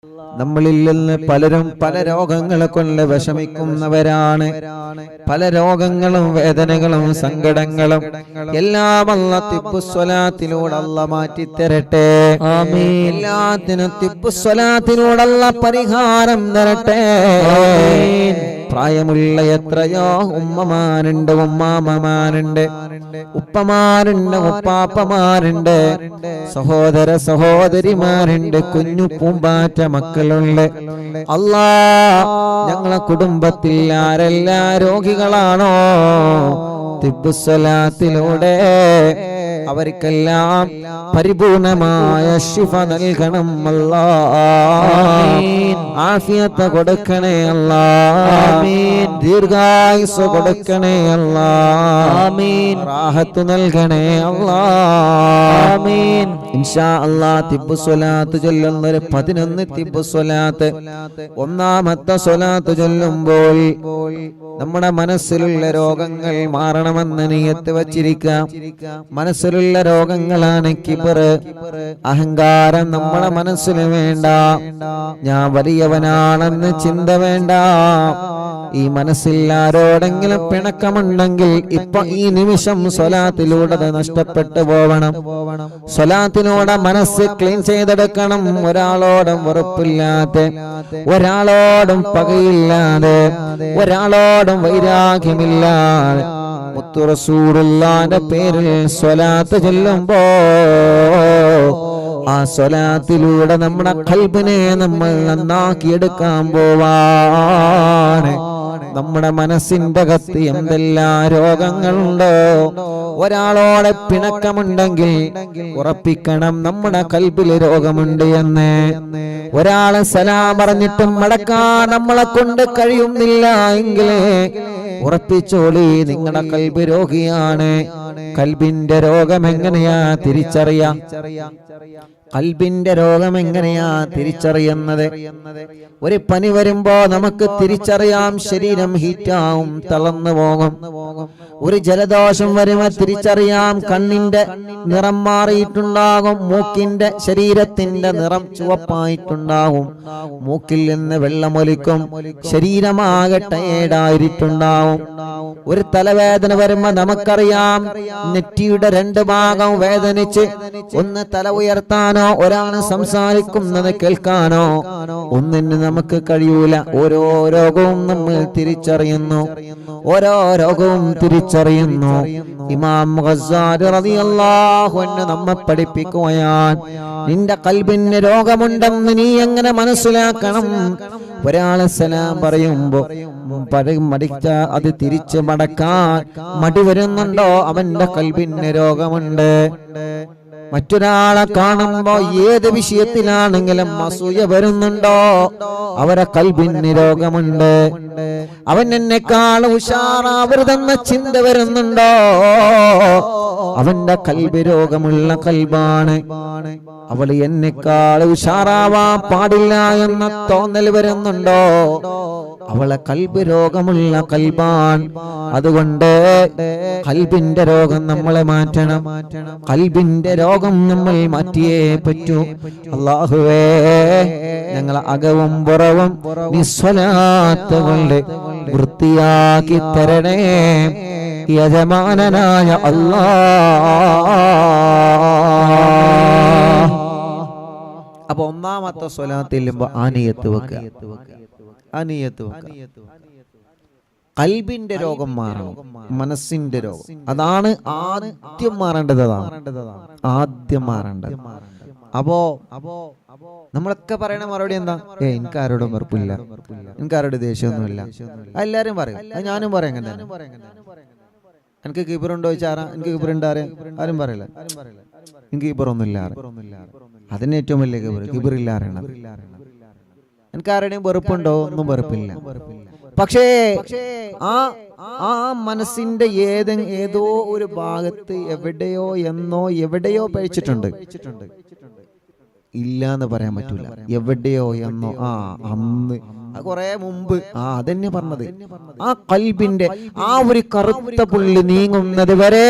നമ്മളിൽ നിന്ന് പലരും പല രോഗങ്ങളെ കൊണ്ട് വിഷമിക്കുന്നവരാണ്. പല രോഗങ്ങളും വേദനകളും സങ്കടങ്ങളും എല്ലാം അല്ലാഹ് തിബ്ബുസ്വലാത്തിലൂടെ അല്ലാഹ് മാറ്റിത്തരട്ടെ. ആമീൻ. എല്ലാത്തിനും തിബ്ബുസ്വലാത്തിലൂടെ അല്ലാഹ് പരിഹാരം തരട്ടെ. ആമീൻ. പ്രായമുള്ള എത്രയോ ഉമ്മമാരുണ്ട്, ഉമ്മാമ്മമാരുണ്ട്, ഉപ്പമാരുണ്ട്, ഉപ്പാപ്പമാരുണ്ട്, സഹോദര സഹോദരിമാരുണ്ട്, കുഞ്ഞു പൂമ്പാറ്റ മക്കളുണ്ട്. അല്ലാഹ് ഞങ്ങളെ കുടുംബത്തിൽ ആരെല്ലാം രോഗികളാണോ തിബ്ബുസ്വലാത്തിലൂടെ അവർക്കെല്ലാം പരിപൂർണമായ ശിഫ നൽകണം അല്ലാഹ്. ആഫിയത്ത് കൊടുക്കണേ അല്ലാഹ്. ദീർഘായുസ്സ് കൊടുക്കണേ അല്ലാഹ്. റാഹത്ത് നൽകണേ അല്ലാഹ്. ഇൻഷാ അല്ലാഹ് തിബ്ബുസ്വലാത്ത് ചൊല്ലുന്നൊരു 11 തിബ്ബുസ്വലാത്ത് ഒന്നാമത്തെ സ്വലാത്ത് ചൊല്ലുമ്പോൾ നമ്മുടെ മനസ്സിലുള്ള രോഗങ്ങൾ മാറണമെന്ന് നിയത്ത് വച്ചിരിക്കാം. മനസ്സിലുള്ള രോഗങ്ങളാണ് കിബർ, അഹങ്കാരം. നമ്മുടെ മനസ്സിൽ വേണ്ട. ഞാൻ വലിയവനാണെന്ന് ചിന്ത വേണ്ട. ഈ മനസ്സിൽ ആരോടെങ്കിലും പിണക്കമുണ്ടെങ്കിൽ ഇപ്പൊ ഈ നിമിഷം സ്വലാത്തിലൂടെ നഷ്ടപ്പെട്ടു പോവണം. സ്വലാത്തിലൂടെ മനസ്സ് ക്ലീൻ ചെയ്തെടുക്കണം. ഒരാളോടും വെറുപ്പില്ലാതെ, ഒരാളോടും പകയില്ലാതെ, ഒരാളോടും വൈരാഗ്യമില്ലാതെ മുത്തു റസൂലുള്ളാഹിന്റെ പേരിൽ സ്വലാത്ത് ചൊല്ലുമ്പോ ആ സ്വലാത്തിലൂടെ നമ്മുടെ ഖൽബിനെ നമ്മൾ നന്നാക്കിയെടുക്കാൻ പോവാണ്. നമ്മുടെ മനസ്സിന്റെ അകത്ത് എന്തെല്ലാം രോഗങ്ങളുണ്ടോ, ഒരാളോടെ പിണക്കമുണ്ടെങ്കിൽ ഉറപ്പിക്കണം നമ്മുടെ ഖൽബിൽ രോഗമുണ്ട് എന്ന്. ഒരാളെ സലാം പറഞ്ഞിട്ടും മടക്കാൻ നമ്മളെ കൊണ്ട് കഴിയുന്നില്ല എങ്കിൽ ഉറപ്പിച്ചോളി നിങ്ങളുടെ ഖൽബ് രോഗിയാണ്. ഖൽബിന്റെ രോഗം എങ്ങനെയാ തിരിച്ചറിയാം? ഖൽബിന്റെ രോഗം എങ്ങനെയാ തിരിച്ചറിയുന്നത്? ഒരു പനി വരുമ്പോ നമുക്ക് തിരിച്ചറിയാം, ശരീരം ഹീറ്റാവും, തളർന്നു പോകും. ഒരു ജലദോഷം വരുമ്പോ തിരിച്ചറിയാം, കണ്ണിന്റെ നിറം മാറിയിട്ടുണ്ടാകും, മൂക്കിന്റെ ശരീരത്തിന്റെ നിറം ചുവപ്പായിട്ടുണ്ടാകും, മൂക്കിൽ നിന്ന് വെള്ളമൊലിക്കും, ശരീരമാകെ ടയേർഡായിട്ടുണ്ടാവും. ഒരു തലവേദന വരുമ്പോ നമുക്കറിയാം, നെറ്റിയുടെ 2 ഭാഗം വേദനിച്ച് ഒന്ന് തല ഉയർത്താനോ ഒരാണ് സംസാരിക്കുന്നത് കേൾക്കാനോ ഒന്നിന് നമുക്ക് കഴിയൂല. ഓരോ രോഗവും നമ്മൾ തിരിച്ചറിയുന്നു, ഓരോ രോഗവും തിരിച്ചറിയുന്നു. ഇമാം ഗസ്സാലി റളിയല്ലാഹു അൻഹു നമ്മെ പഠിപ്പിക്കുകയാണ്, നിന്റെ ഖൽബിന് രോഗമുണ്ടെന്ന് നീ എങ്ങനെ മനസ്സിലാക്കണം? ഒരാളെ സലാം പറയുമ്പോ മടിച്ച അത് തിരിച്ച് മടക്കാൻ മടി വരുന്നുണ്ടോ? അവന്റെ ഖൽബിന് രോഗമുണ്ട്. മറ്റൊരാളെ കാണുമ്പോ ഏത് വിഷയത്തിലാണെങ്കിലും അസൂയ വരുന്നുണ്ടോ? അവരെ ഖൽബിന് രോഗമുണ്ട്. അവൻ എന്നെക്കാൾ ഉഷാറാവരുതെന്ന ചിന്ത വരുന്നുണ്ടോ? അവന്റെ ഖൽബ് രോഗമുള്ള ഖൽബാണ്. അവൾ എന്നെക്കാൾ ഉഷാറാവാൻ പാടില്ല എന്ന തോന്നൽ വരുന്നുണ്ടോ? അവളെ ഖൽബ് രോഗമുള്ള ഖൽബാൻ. അതുകൊണ്ട് ഖൽബിന്റെ രോഗം നമ്മളെ മാറ്റണം. ഖൽബിന്റെ രോഗം നമ്മൾ മാറ്റിയേ പറ്റൂ. അല്ലാഹുവേ, ഞങ്ങളെ അകവും പുറവും നിസ്വലാത്ത് കൊണ്ട് വൃത്തിയാക്കി തരണേ യജമാനനായ അല്ലാഹ്. അപ്പൊ ഒന്നാമത്തെ സ്വലാത്ത് ചെല്ലുമ്പോ ആനിയത്ത് വെക്കുക. ഖൽബിന്റെ രോഗം മാറണം, മനസ്സിന്റെ രോഗം. അതാണ് ആദ്യം മാറേണ്ടത്. ആദ്യം മാറേണ്ടത്. അപ്പോ നമ്മളൊക്കെ പറയണ മറുപടി എന്താ? എനിക്ക് ആരോടും വെറുപ്പില്ല, എനിക്ക് ആരോടും ദേഷ്യമൊന്നുമില്ല. എല്ലാരും പറയും, ഞാനും പറയാം. എനിക്ക് കിബറുണ്ടോ ചോദിച്ചാറാ? എനിക്ക് കിബറുണ്ട് ആരും പറയില്ല. എനിക്ക് കിബറൊന്നുമില്ല. അതിന് ഏറ്റവും വലിയ കിബറില്ല അറിയണം. എനിക്ക് ആരുടെയും വെറുപ്പുണ്ടോ? ഒന്നും വെറുപ്പില്ല. പക്ഷേ ആ മനസ്സിന്റെ ഏതോ ഒരു ഭാഗത്ത് എവിടെയോ പഴിച്ചിട്ടുണ്ട്. ഇല്ല എന്ന് പറയാൻ പറ്റൂല. എവിടെയോ എന്നോ അന്ന് കുറെ മുമ്പ് അതന്നെ പറഞ്ഞത്. ആ ഖൽബിന്റെ ആ ഒരു കറുത്ത പുള്ളി നീങ്ങുന്നത് വരെ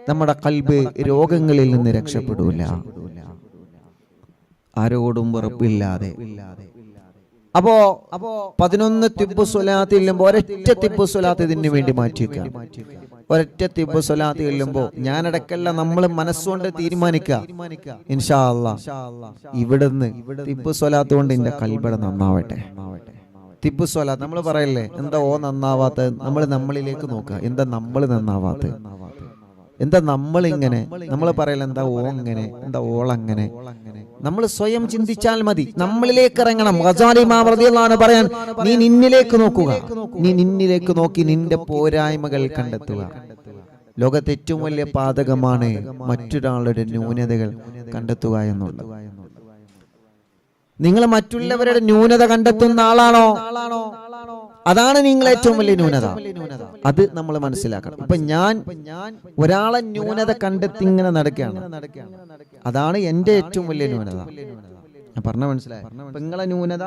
നമ്മുടെ ഖൽബ് രോഗങ്ങളിൽ നിന്ന് രക്ഷപ്പെടൂല. ആരോടും വെറുപ്പില്ലാതെ. അപ്പോ 11 തിബ്ബു സ്വലാത്ത് ചെല്ലുമ്പോ ഒരൊറ്റ തിബ്ബു സ്വലാത്ത് ഇതിന് വേണ്ടി മാറ്റിവെക്കുക. ഒരൊറ്റ തിബ്ബു സ്വലാത്ത് ചെല്ലുമ്പോ ഞാനടക്കല്ല നമ്മൾ മനസ്സുകൊണ്ട് തീരുമാനിക്കുക, ഇൻഷാ അല്ലാഹ് ഇവിടുന്ന് തിബ്ബു സ്വലാത്ത് കൊണ്ട് എന്റെ കൽബ് നന്നാവട്ടെ. തിബ്ബു സ്വലാത്ത് നമ്മൾ പറയല്ലേ, എന്താ നന്നാവാത്ത? നമ്മൾ നമ്മളിലേക്ക് നോക്കുക, എന്താ നമ്മൾ നന്നാവാത്ത? എന്താ നമ്മളിങ്ങനെ? നമ്മൾ പറയല എന്താ ഇങ്ങനെ, എന്താ ഓളങ്ങനെ? നമ്മൾ സ്വയം ചിന്തിച്ചാൽ മതി, നമ്മളിലേക്ക് ഇറങ്ങണം. ഗസാലി ഇമാം റളിയല്ലാഹു അൻഹു പറയാൻ, നീ നിന്നിലേക്ക് നോക്കുക, നീ നിന്നിലേക്ക് നോക്കി നിന്റെ പോരായ്മകൾ കണ്ടെത്തുക. ലോകത്തെ ഏറ്റവും വലിയ പാതകമാണ് മറ്റൊരാളുടെ ന്യൂനതകൾ കണ്ടെത്തുക എന്നുള്ളത്. നിങ്ങൾ മറ്റുള്ളവരുടെ ന്യൂനത കണ്ടെത്തുന്ന ആളാണോ? അതാണ് നിങ്ങൾ ഏറ്റവും വലിയ ന്യൂനത. അത് നമ്മൾ മനസ്സിലാക്കണം. ഇപ്പൊ ഞാൻ ഒരാളെ ന്യൂനത കണ്ടെത്തി ഇങ്ങനെ നടക്കുകയാണ്, അതാണ് എന്റെ ഏറ്റവും വലിയ ന്യൂനത. ഞാൻ പറഞ്ഞ മനസ്സിലായി? നിങ്ങളെ ന്യൂനത,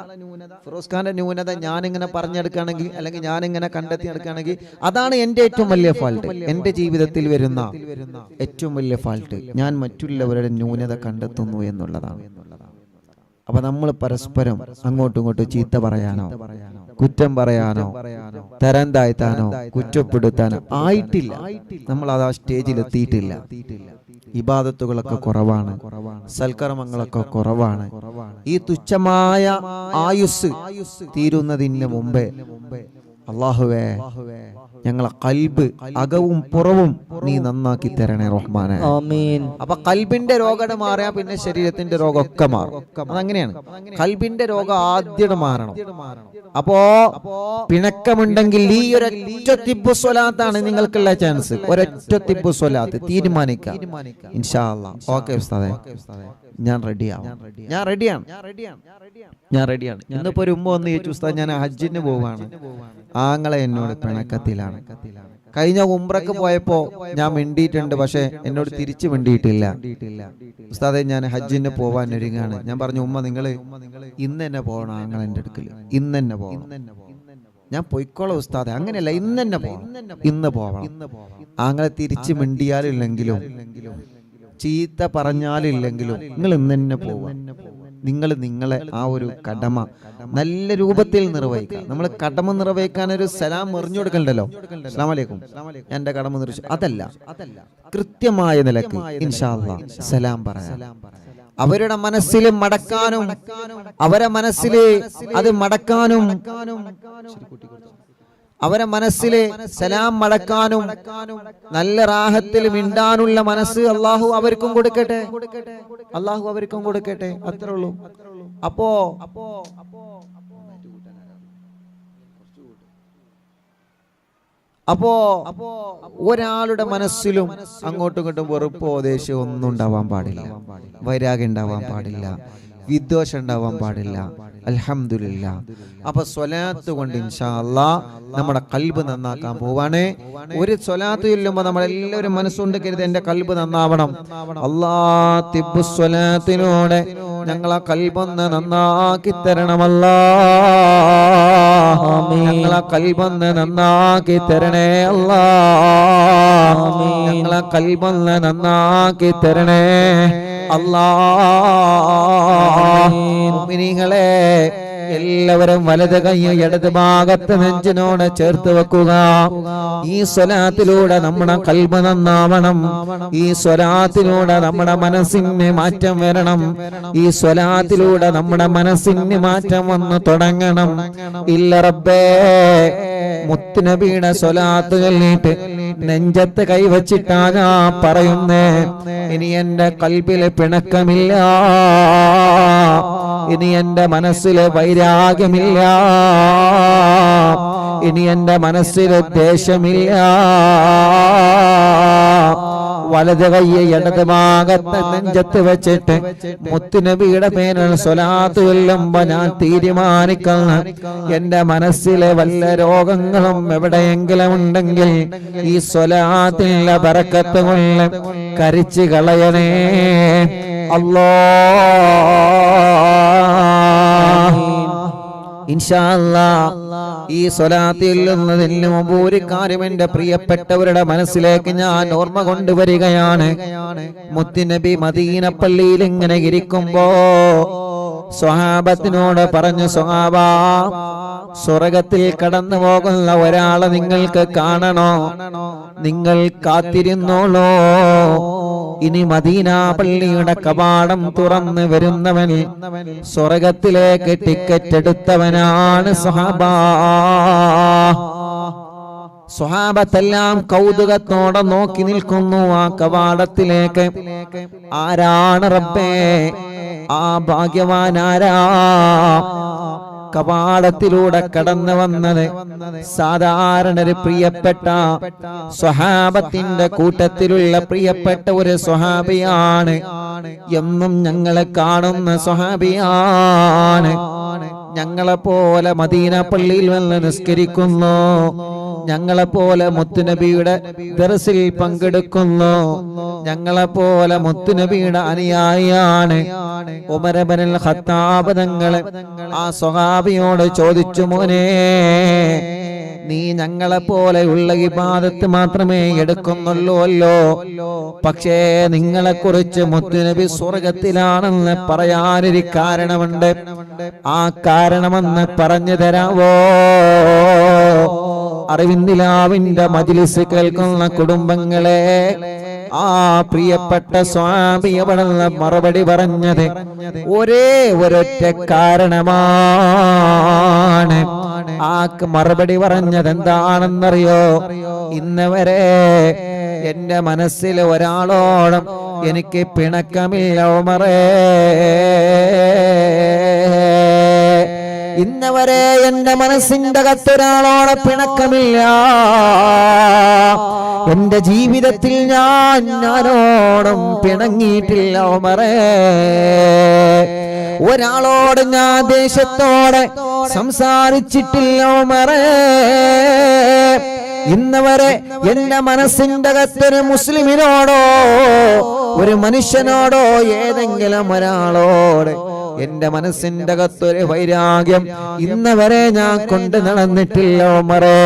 ഫിറോസ് ഖാന്റെ ന്യൂനത ഞാനിങ്ങനെ പറഞ്ഞെടുക്കുകയാണെങ്കിൽ, അല്ലെങ്കിൽ ഞാനിങ്ങനെ കണ്ടെത്തി എടുക്കുകയാണെങ്കിൽ, അതാണ് എന്റെ ഏറ്റവും വലിയ ഫാൾട്ട്. എന്റെ ജീവിതത്തിൽ വരുന്ന ഏറ്റവും വലിയ ഫാൾട്ട് ഞാൻ മറ്റുള്ളവരുടെ ന്യൂനത കണ്ടെത്തുന്നു എന്നുള്ളതാണ്. അപ്പൊ നമ്മൾ പരസ്പരം അങ്ങോട്ടും ഇങ്ങോട്ടും ചീത്ത പറയാനോ കുറ്റം പറയാനോ തരം താഴ്ത്താനോ കുറ്റപ്പെടുത്താനോ ആയിട്ടില്ല. നമ്മൾ അത് ആ സ്റ്റേജിൽ എത്തിയിട്ടില്ല. ഇബാദത്തുകളൊക്കെ കുറവാണ്, സൽക്കർമ്മങ്ങളൊക്കെ കുറവാണ്. ഈ തുച്ഛമായ ആയുസ് തീരുന്നതിന് മുമ്പേ അല്ലാഹുവേ ഞങ്ങളെ കൽബ് അകവും പുറവും നീ നന്നാക്കി തരണേ റഹ്മാനെ. ആമീൻ. അപ്പൊ കൽബിന്റെ രോഗം മാറിയാ പിന്നെ ശരീരത്തിന്റെ രോഗമൊക്കെ മാറും. അതങ്ങനെയാണ്. കൽബിന്റെ രോഗം ആദ്യം മാറണം. അപ്പോ പിണക്കമുണ്ടെങ്കിൽ ഈ ഒരൊറ്റ തിബ്ബു സ്വലാത്താണ് നിങ്ങൾക്കുള്ള ചാൻസ്. ഒരൊറ്റ തിബ്ബു സ്വലാത്ത് തീരുമാനിക്കാം. ഇൻഷാ അല്ലാഹ്. ഓക്കെ ഉസ്താദേ, ഞാൻ റെഡിയാണ്. ഇന്നിപ്പോ ഒരു ഉമ്മ വന്ന് ചോദിച്ചു, ഉസ്താദ് ഞാൻ ഹജ്ജിന് പോവാണ്, ആങ്ങളെ എന്നോട് പിണക്കത്തിലാണ്. കഴിഞ്ഞ ഉംറക്ക് പോയപ്പോ ഞാൻ മിണ്ടിയിട്ടുണ്ട്, പക്ഷെ എന്നോട് തിരിച്ചു മിണ്ടിയിട്ടില്ല. ഉസ്താദെ ഞാൻ ഹജ്ജിന് പോവാൻ ഒരുങ്ങാണ്. ഞാൻ പറഞ്ഞു, ഉമ്മ നിങ്ങള് ഇന്ന് തന്നെ പോകണം ആങ്ങളെന്റെ അടുക്കൽ, ഇന്ന് തന്നെ പോകണം. ഞാൻ പൊയ്ക്കോളാം ഉസ്താദെ. അങ്ങനെയല്ല, ഇന്ന് തന്നെ പോകണം, ഇന്ന് പോകണം. ആങ്ങളെ തിരിച്ചു മിണ്ടിയാലില്ലെങ്കിലും ചീത്ത പറഞ്ഞാലില്ലെങ്കിലും നിങ്ങൾ ഇന്ന് തന്നെ പോവാ. നിങ്ങൾ നിങ്ങളെ ആ ഒരു കടമ നല്ല രൂപത്തിൽ നിർവഹിക്കുക. നമ്മൾ കടമ നിർവഹിക്കാൻ ഒരു സലാം എറിഞ്ഞു കൊടുക്കണ്ടല്ലോ, അസ്സലാമു അലൈക്കും, ഞാൻ എന്റെ കടമ നിർവഹിച്ചു. അതല്ല, കൃത്യമായ നിലക്ക് ഇൻഷാ അല്ലാഹ് സലാം പറയാം. അവരുടെ മനസ്സിൽ മടക്കാനും, അവരെ മനസ്സിൽ അത് മടക്കാനും, അവരെ മനസ്സിലെ സലാം മടക്കാനും നല്ല റാഹത്തിൽ മിണ്ടാനുള്ള മനസ്സ് അള്ളാഹു അവർക്കും കൊടുക്കട്ടെ, അള്ളാഹു അവർക്കും കൊടുക്കട്ടെ. അത്രേ ഉള്ളൂ. അപ്പോ ഒരാളുടെ മനസ്സിലും അങ്ങോട്ടും ഇങ്ങോട്ടും വെറുപ്പോ ദേഷ്യമോ ഒന്നും ഉണ്ടാവാൻ പാടില്ല, വൈരാഗ്യം ഉണ്ടാവാൻ പാടില്ല, വിദ്വേഷം ഉണ്ടാവാൻ പാടില്ല. അൽഹംദുലില്ലാഹ്. അപ്പൊ സ്വലാത്ത് കൊണ്ട് ഇൻഷാ അല്ലാഹ് നമ്മുടെ കൽബ് നന്നാക്കാൻ പോവാണ്. ഒരു സ്വലാത്ത് ചൊല്ലുമ്പോൾ നമ്മളെല്ലാവരും മനസ്സുകൊണ്ട് കരുതി എന്റെ കൽബ് നന്നാവണം. അല്ലാഹ് തിബ്ബു സ്വലാത്തിലൂടെ ഞങ്ങളെ കൽബൊന്ന് നന്നാക്കി തരണമല്ലാഹ്. ഞങ്ങളെ കൽബൊന്ന് നന്നാക്കി തരണേ അല്ലാഹ്. ഞങ്ങളെ കൽബൊന്ന് നന്നാക്കി തരണേ അല്ലാഹ്. മുഅ്മിനീങ്ങളെ എല്ലാവരും വലത് കൈ ഇടത് ഭാഗത്ത് നെഞ്ചിനോട് ചേർത്ത് വെക്കുക. ഈ സ്വലാത്തിലൂടെ നമ്മുടെ കൽബ് നന്നാവണം. ഈ സ്വലാത്തിലൂടെ നമ്മുടെ മനസ്സിന് മാറ്റം വരണം. ഈ സ്വലാത്തിലൂടെ നമ്മുടെ മനസ്സിന് മാറ്റം വന്ന് തുടങ്ങണം. ഇല്ല റബ്ബേ, മുത്തുനബിയുടെ സ്വലാത്ത് ചൊല്ലിയിട്ട് നെഞ്ചത്ത് കൈവച്ചിട്ടാകാ പറയുന്നേ, ഇനി എന്റെ കൽബില് പിണക്കമില്ല, ഇനി എന്റെ മനസ്സില് വൈരാഗ്യമില്ല, ഇനി എന്റെ മനസ്സില് ദേഷ്യമില്ല. വലത് കയ്യെ ഇടത് ഭാഗത്ത് നെഞ്ചത്ത് വെച്ചിട്ട് മുത്തുനബിയുടെ പേരിൽ സ്വലാത്ത് ചൊല്ലുമ്പോ ഞാൻ തീരുമാനിക്കണം, എന്റെ മനസ്സിലെ വല്ല രോഗങ്ങളും എവിടെയെങ്കിലും ഉണ്ടെങ്കിൽ ഈ സ്വലാത്തിന്റെ ബറക്കത്ത് കൊണ്ട് കരിച്ചു കളയണേ അല്ലാഹ്. ഇൻഷാ അല്ലാഹ് ഈ സ്വലാത്ത് ചൊല്ലുന്നതിന് മുമ്പ് ഒരു കാര്യം എന്റെ പ്രിയപ്പെട്ടവരുടെ മനസ്സിലേക്ക് ഞാൻ ഓർമ്മ കൊണ്ടുവരികയാണ്. മുത്തുനബി മദീന പള്ളിയിൽ ഇങ്ങനെ ഇരിക്കുമ്പോ സ്വഹാബത്തിനോട് പറഞ്ഞു, സ്വഹാബ, സ്വർഗത്തിൽ കടന്നു പോകുന്ന ഒരാളെ നിങ്ങൾക്ക് കാണണോ? നിങ്ങൾ കാത്തിരുന്നോളൂ. ഇനി മദീന പള്ളിയുടെ കവാടം തുറന്ന് വരുന്നവൻ സ്വർഗത്തിലേക്ക് ടിക്കറ്റ് എടുത്തവനാണ് സ്വഹാബ. സ്വഹാബത്തെല്ലാം കൗതുകത്തോടെ നോക്കി നിൽക്കുന്നു ആ കവാടത്തിലേക്ക്. ആരാണ് റബ്ബേ ആ ഭാഗ്യവാൻ? ആരാ കവാടത്തിലൂടെ കടന്നു വന്നത്? സാധാരണ ഒരു പ്രിയപ്പെട്ട സ്വഹാബത്തിന്റെ കൂട്ടത്തിലുള്ള പ്രിയപ്പെട്ട ഒരു സ്വഹാബിയാണ്. എന്നും ഞങ്ങളെ കാണുന്ന സ്വഹാബിയാണ്. ഞങ്ങളെപ്പോലെ മദീന പള്ളിയിൽ വന്ന് നിസ്കരിക്കുന്നു, ഞങ്ങളെപ്പോലെ മുത്തുനബിയുടെ ദർസിൽ പങ്കെടുക്കുന്നു, ഞങ്ങളെപ്പോലെ മുത്തുനബിയുടെ അനുയായിയാണ്. ഉമർ ഇബ്നുൽ ഖത്താബ് തങ്ങളെ ആ സ്വഹാബിയോട് ചോദിച്ചു, മോനെ, നീ ഞങ്ങളെപ്പോലെയുള്ള ഇബാദത്ത് മാത്രമേ എടുക്കുന്നുള്ളൂല്ലോ, പക്ഷേ നിങ്ങളെ കുറിച്ച് മുത്തുനബി സ്വർഗത്തിലാണെന്ന് പറയാനൊരു കാരണമുണ്ട്. ആ കാരണമെന്ന് പറഞ്ഞു തരാവോ? അറിവിന്ദിലാവിന്റെ മജ്ലിസ് കേൾക്കുന്ന കുടുംബങ്ങളെ, ആ പ്രിയപ്പെട്ട സ്വാമി അവിടെ മറുപടി പറഞ്ഞത് ഒരേ ഒരൊറ്റ കാരണമാണ്. ആ മറുപടി പറഞ്ഞത് എന്താണെന്നറിയോ? ഇന്നവരെ എന്റെ മനസ്സിൽ ഒരാളോടും എനിക്ക് പിണക്കമില്ല ഉമറേ. ഇന്നവരെ എന്റെ മനസ്സിന്റെ അകത്തൊരാളോടെ പിണക്കമില്ല. എന്റെ ജീവിതത്തിൽ ഞാൻ ആരോടും പിണങ്ങിയിട്ടില്ല ഉമറേ. ഒരാളോട് ഞാൻ ദേശത്തോടെ സംസാരിച്ചിട്ടില്ല ഉമറേ. ഇന്നവരെ എന്റെ മനസ്സിന്റെ അകത്തൊരു മുസ്ലിമിനോടോ ഒരു മനുഷ്യനോടോ ഏതെങ്കിലും ഒരാളോട് എന്റെ മനസ്സിന്റെ അകത്തൊരു വൈരാഗ്യം ഇന്നവരെ ഞാൻ കൊണ്ട് നടന്നിട്ടില്ല ഉമറേ.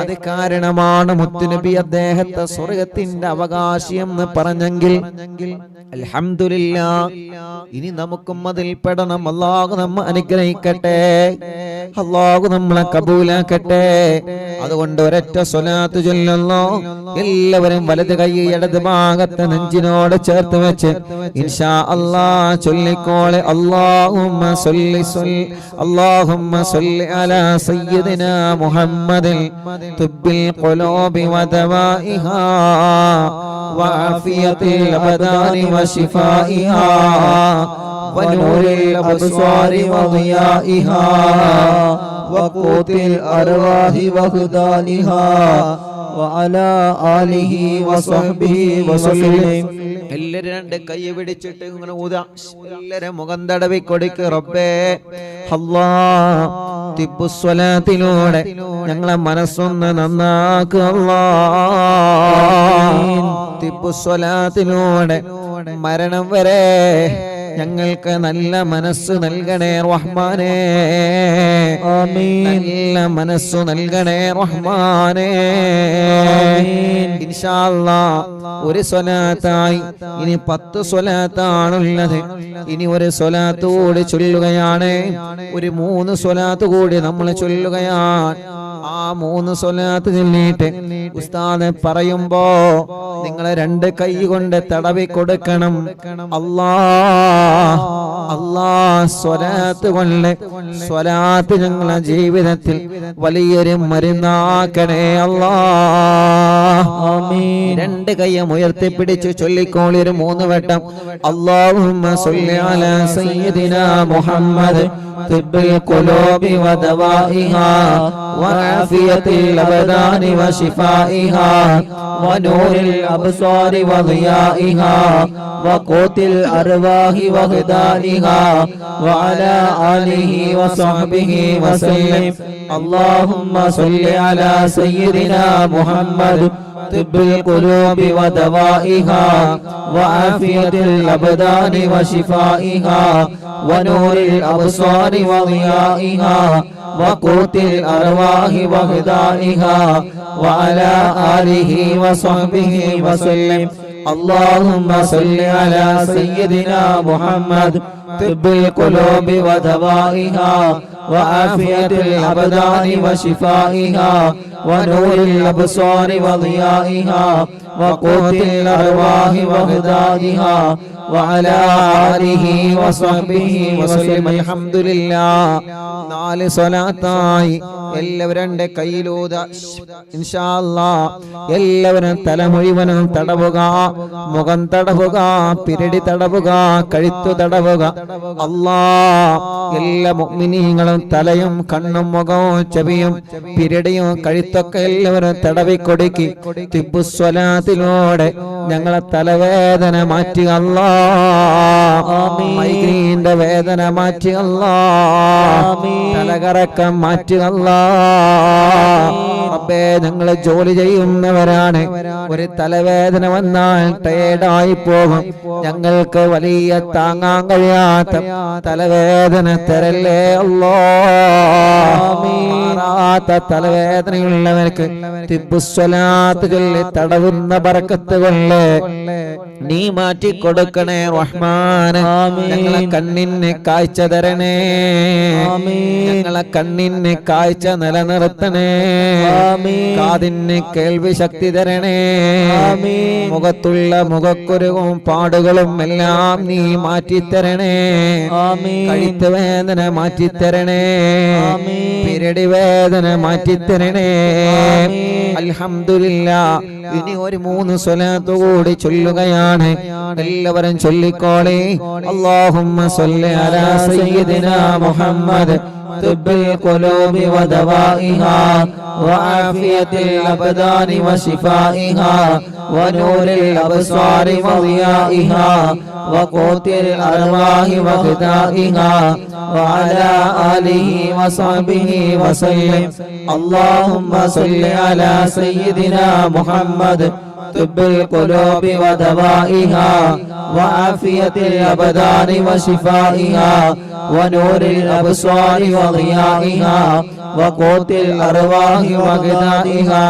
അത് കാരണമാണ് മുത്തുനബി അദ്ദേഹത്തെ സ്വർഗത്തിന്റെ അവകാശി എന്ന് പറഞ്ഞെങ്കിൽ അൽഹംദുലില്ലാഹ്, ഇനി നമുക്കും അതിൽ പെടണം. അല്ലാഹു നമ്മെ അനുഗ്രഹിക്കട്ടെ, അല്ലാഹു നമ്മളെ കബൂലാക്കട്ടെ. അതുകൊണ്ട് ഒരൊറ്റ സ്വലാത്ത് ചൊല്ലുന്നു. എല്ലാവരും വലത് കൈ ഇടത് ഭാഗത്ത് നെഞ്ചിനോട് ചേർത്ത് വെച്ച് ഇൻഷാ അല്ലാഹ് ചൊല്ലിക്കോളെ. അല്ലാഹുമ്മ സ്വല്ലി അലാ സയ്യിദിനാ മുഹമ്മദിൻ തുബ്ബിൽ ഖുലൂബി വദവാഇഹാ വഅഫിയത്തിൽ അബദാനി വശിഫാഇഹാ വനൂരിൽ അബ്സാരി വദിയാഇഹാ വഖൂതിൽ അർവാഹി വഹുദാനിഹാ വഅലാ ആലിഹി വസഹ്ബിഹി വസല്ലം. എല്ലാവരും രണ്ട് കൈ പിടിച്ചിട്ട് ഇങ്ങനെ ഊതാ. എല്ലാവരും മുഖം തടവി കൊടുക്ക്. റബ്ബേ അല്ലാഹ് തിബ്ബുസ്വലാത്തിലൂടെ ഞങ്ങളെ മനസ്സൊന്ന് നന്നാക്കുക. അല്ലാഹ് തിബ്ബുസ്വലാത്തിലൂടെ മരണം വരെ ഞങ്ങൾക്ക് നല്ല മനസ്സ് നൽകണേ റഹ്മാനേ. ആമീൻ. നല്ല മനസ്സ് നൽകണേ റഹ്മാനേ. ഇൻഷാ അല്ലാഹ് ഒരു സ്വലാത്തായി ഇനി 10 സ്വലാത്താണുള്ളത്. ഇനി ഒരു സ്വലാത്ത് കൂടി ചൊല്ലുകയാണ്. ഒരു 3 സ്വലാത്ത് കൂടി നമ്മൾ ചൊല്ലുകയാണ്. ആ 3 സ്വലാത്ത് ചൊല്ലിയിട്ട് ഉസ്താദ് പറയുമ്പോ നിങ്ങളെ 2 കൈ കൊണ്ട് തടവി കൊടുക്കണം. അല്ലാഹ് സ്വലാത്ത് കൊണ്ട് സ്വലാത്ത് ഞങ്ങളെ ജീവിതത്തിൽ വലിയൊരു മരുന്നാക്കണേ അല്ലാഹ്. ആമീൻ. 2 കൈയും ഉയർത്തിപ്പിടിച്ച് ചൊല്ലിക്കോളി ഒരു 3 വട്ടം. അല്ലാഹുമ്മ സ്വല്ലി അലാ സയ്യിദിനാ മുഹമ്മദ് തിബ്ബിൽ ഖുലൂബി വദവാഇഹാ വഅഫിയത്തിൽ അബദാനി വശിഫാഇഹാ വനൂരിൽ അബ്സാരി വദിയാഇഹാ വഖൂതിൽ അർവാഹി വഹദാനിഹാ വഅലാ ആലിഹി വസഹ്ബിഹി വസല്ലം. അല്ലാഹുമ്മ സ്വല്ലി അലാ സയ്യിദിനാ മുഹമ്മദ് തിബ്ബിൽ ഖുലൂബി വദവാഇഹാ വഅഫിയത്തിൽ അബദാനി വശിഫാഇഹാ വനൂരിൽ അബ്സാരി വദിയാഇഹാ വഖൂതിൽ അർവാഹി വഹദാനിഹാ വഅലാ ആലിഹി വസഹ്ബിഹി വസല്ലം. اللهم صل على سيدنا محمد طب القلوب ودوائها وعافية الأبدان وشفائها ونور الأبصار وضيائها وقوت الأرواح وغذائها وعلى آله وصحبه وسلم الحمد لله. 4 സ്വലാത്തായി എല്ലാവരും കയ്യിലൂത ഇൻഷാ അല്ലാഹ്. എല്ലാവരും തല മുഴുവനും തടവുക, മുഖം തടവുക, പിരടി തടവുക, കഴുത്തു തടവുക. അല്ലാഹ് എല്ലാ മുഅ്മിനീങ്ങളും തലയും കണ്ണും മുഖവും ചെവിയും പിരടിയും കഴുത്തൊക്കെ എല്ലാവരും തടവിക്കൊടുക്കി തിബ്ബുസ്വലാത്തിലൂടെ ഞങ്ങളെ തലവേദന മാറ്റി അല്ലാഹ്. മൈഗ്രീന്റെ വേദന മാറ്റി അല്ലാഹ്. തലകറക്കം മാറ്റി അല്ലാഹ്. റബ്ബേ, ഞങ്ങള് ജോലി ചെയ്യുന്നവരാണ്. ഒരു തലവേദന വന്നാൽ ടയേർഡായി പോകും. ഞങ്ങൾക്ക് വലിയ താങ്ങാൻ കഴിയാത്ത തലവേദന തരല്ലേ അല്ലാഹ്. തലവേദനയുള്ളവർക്ക് തിബ്ബുസ്വലാത്ത് ചൊല്ലി തടവുന്ന ബറക്കത്ത് കൊണ്ട് നീ മാറ്റി കൊടുക്കണേ റഹ്മാനെ. ഞങ്ങളെ കണ്ണിന് കാഴ്ച തരണേ, ഞങ്ങളെ കണ്ണിന് കാഴ്ച നിലനിർത്തണേ, കാതിന് കേൾവി ശക്തി തരണേ, മുഖത്തുള്ള മുഖക്കുരുവും പാടുകളും എല്ലാം നീ മാറ്റിത്തരണേ, കഴുത്ത് വേദന മാറ്റിത്തരണേ, പിരടി വേദന മാറ്റിത്തരണേ. അൽഹംദുലില്ലാഹ്. ഇനി ഒരു 3 സ്വലാത്ത് കൂടി ചൊല്ലുകയാണ്. എല്ലാവരും ചൊല്ലിക്കോളെ. അല്ലാഹുമ്മ സ്വല്ലി അലാ സയ്യിദിനാ മുഹമ്മദ് طب القلوب ودوائها وعافية الأبدان وشفائها ونور الأبصار وضيائها وقوت الأرواح وغذائها وعلى آله وصحبه وسلم. اللهم صل على سيدنا محمد طب القلوب ودوائها وعافية الأبدان وشفائها ونور الأبصار وضيائها وقوت الأرواح وغذائها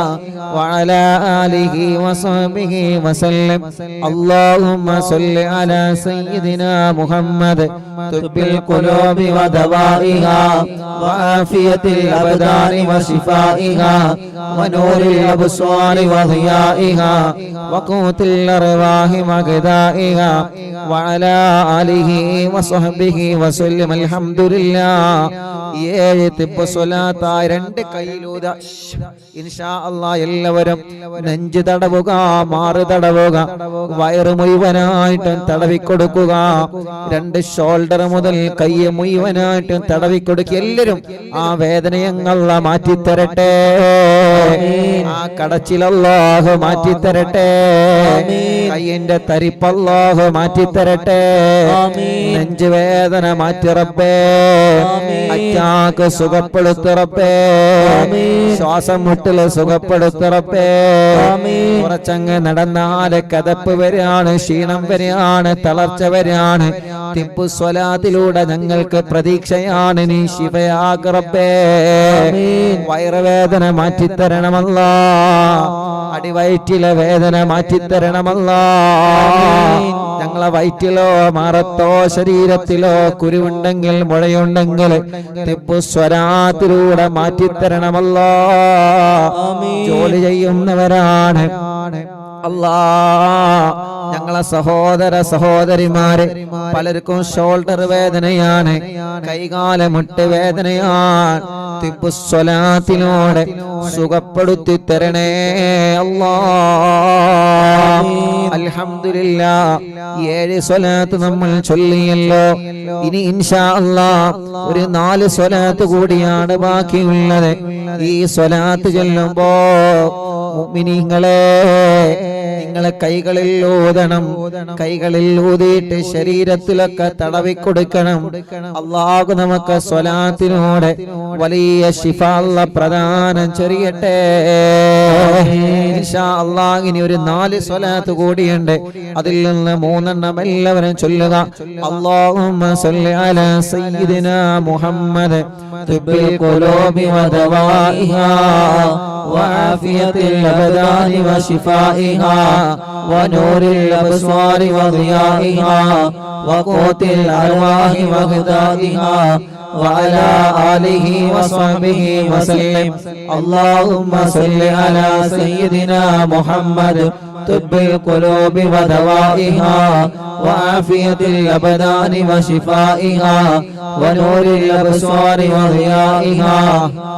وعلى آله وصحبه وسلم. اللهم صل على سيدنا محمد طب القلوب ودوائها وعافية الأبدان وشفائها ونور الأبصار وضيائها وقوت الأرواح وغذائها وعلى آله وصحبه وسلم. الحمد لله. 7 തിബ്ബ് സ്വലാത്തായി 2 കൈയിലൂത ഇൻഷാ അല്ലാഹ്. എല്ലാവരും നെഞ്ച് തടവുക, മാറ് തടവുക, വയറ് മുഴുവനായിട്ടും തടവിക്കൊടുക്കുക. 2 ഷോൾഡർ മുതൽ കൈ മുഴുവനായിട്ടും തടവിക്കൊടുക്കുക. എല്ലാവരും ആ വേദനയങ്ങൾ മാറ്റിത്തരട്ടെ, ആ കടച്ചിൽ അല്ലാഹു മാറ്റിത്തരട്ടെ, കൈയിന്റെ തരിപ്പ് അല്ലാഹു മാറ്റിത്തരട്ടെ, നെഞ്ച് വേദന മാറ്റി റബ്ബേ, അറ്റാക്ക് സുഖപ്പെടുത്തു റബ്ബേ, ശ്വാസം മുട്ടല് സുഖപ്പെടുത്തു റബ്ബേ. കുറച്ചങ്ങ് നടന്നാല് കതപ്പ് വരെയാണ്, ക്ഷീണം വരെയാണ്, തളർച്ച വരെയാണ്. തിബ്ബു സ്വലാത്തിലൂടെ ഞങ്ങൾക്ക് പ്രതീക്ഷയാണ്. നീ ശിഫയാക്ക് റബ്ബേ. വയറുവേദന മാറ്റിത്തരണമല്ലാ, അടിവയറ്റിലെ വേദന മാറ്റിത്തരണമല്ലാ. ഞങ്ങളെ വയറ്റിലോ മാറത്തോ ശരീരത്തിലോ കുരുവുണ്ടെങ്കിൽ മുഴയുണ്ടെങ്കിൽ തിബ്ബു സ്വലാത്തിലൂടെ മാറ്റിത്തരണമല്ലാ. ജോലി ചെയ്യുന്നവരാണ് അല്ലാ. ഞങ്ങളെ സഹോദര സഹോദരിമാരെ പലർക്കും ഷോൾഡർ വേദനയാണ്, കൈകാല മുട്ട് വേദനയാണ്. തിബ്ബു സ്വലാത്തിലൂടെ സുഖപ്പെടുത്തി തരണേ അല്ലാ. അൽഹംദുലില്ലാഹ്. 7 സ്വലാത്ത് നമ്മൾ ചൊല്ലിയല്ലോ. ഇനി ഇൻഷാ അല്ലാഹ് ഒരു 4 സ്വലാത്ത് കൂടിയാണ് ബാക്കിയുള്ളത്. ഈ സ്വലാത്ത് ചൊല്ലുമ്പോ മുഅ്മിനീങ്ങളെ നിങ്ങളെ കൈകളിൽ ഊതണം, കൈകളിൽ ഊതിയിട്ട് ശരീരത്തിലൊക്കെ തടവിക്കൊടുക്കണം. അല്ലാഹു നമുക്ക് സ്വലാത്തിനോടെ വലിയ ശിഫ അല്ലാഹ് പ്രദാനം ചെയ്യട്ടെ ഇൻഷാ അല്ലാഹ്. ഇനി ഒരു 4 സ്വലാത്ത് കൂടിയുണ്ട്, അതിൽ നിന്ന് 3 എണ്ണം എല്ലാവരും ചൊല്ലുക. അല്ലാഹുമ്മ സ്വല്ലി അലാ സയ്യിദിനാ മുഹമ്മദ് തിബ്ബിൽ ഖുലൂബി വദവാഇഹാ വആഫിയത്തിൽ അബ്ദാനി വശിഫാഇഹാ ونور الأبصار وضيائها وقوت الأرواح وغذائها وعلى آله وصحبه وسلم. اللهم صل على سيدنا محمد طب القلوب ودوائها وعافية الأبدان وشفائها ونور الأبصار وضيائها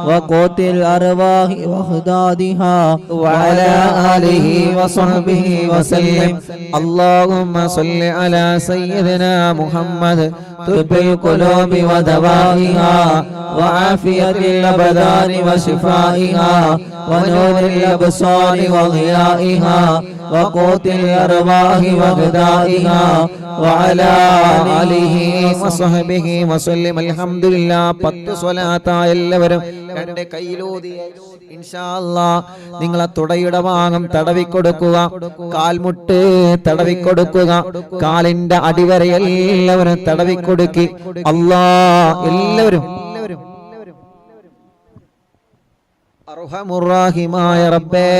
وقوت الأرواح وخدادها وعلى آله وصحبه وسلم. اللهم صل على سيدنا محمد طب القلوب ودوائها وعافية الأبدان وشفائها ونور الأبصار وضيائها وقوت الأرواح وغذائها وعلى آله وصحبه وسلم. അൽഹംദുലില്ലാ. 10 സ്വലാത്തായ എല്ലാവരും രണ്ട് കൈയിലൂതി ഇൻഷാ അല്ലാഹ് നിങ്ങളെ തുടയുടെ ഭാഗം തടവിക്കൊടുക്കുക, കാൽമുട്ട് തടവിക്കൊടുക്കുക, കാലിന്റെ അടിവരെ എല്ലാവരും തടവിക്കൊടുക്കി. എല്ലാവരും അർഹമുർറാഹിമായ റബ്ബേ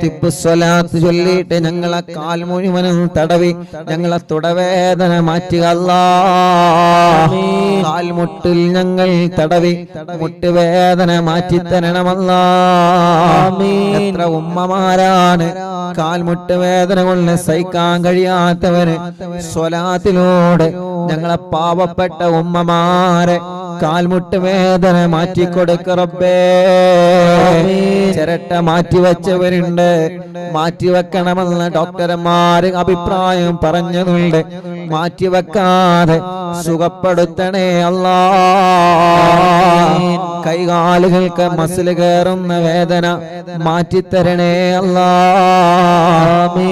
തിബ്ബുസ്സലാത്ത് ചൊല്ലിയിട്ട് ഞങ്ങളെ കാൽ മുഴുവനും തടവി ഞങ്ങളെ തുടവേദന മാറ്റുക അല്ലാഹ്. കാൽമുട്ടിൽ ഞങ്ങൾ തടവി മുട്ടുവേദന മാറ്റി തരണമല്ലാഹ്. എത്ര ഉമ്മമാരാണ് കാൽമുട്ട് വേദന കൊണ്ട് സഹിക്കാൻ കഴിയാത്തവര് സ്വലാത്തിലൂടെ ഞങ്ങളെ പാവപ്പെട്ട ഉമ്മമാരെ കാൽമുട്ട് വേദന മാറ്റിക്കൊടുക്ക റബ്ബേ. ചിരട്ട മാറ്റിവെച്ചവരുണ്ട്, മാറ്റിവെക്കണമെന്ന് ഡോക്ടർമാര് അഭിപ്രായം പറഞ്ഞതുണ്ട്. മാറ്റിവെക്കാതെ സുഖപ്പെടുത്തണേ അല്ലാ. കൈകാലുകൾക്ക് മസിൽ കയറുന്ന വേദന മാറ്റിത്തരണേ അല്ലാ.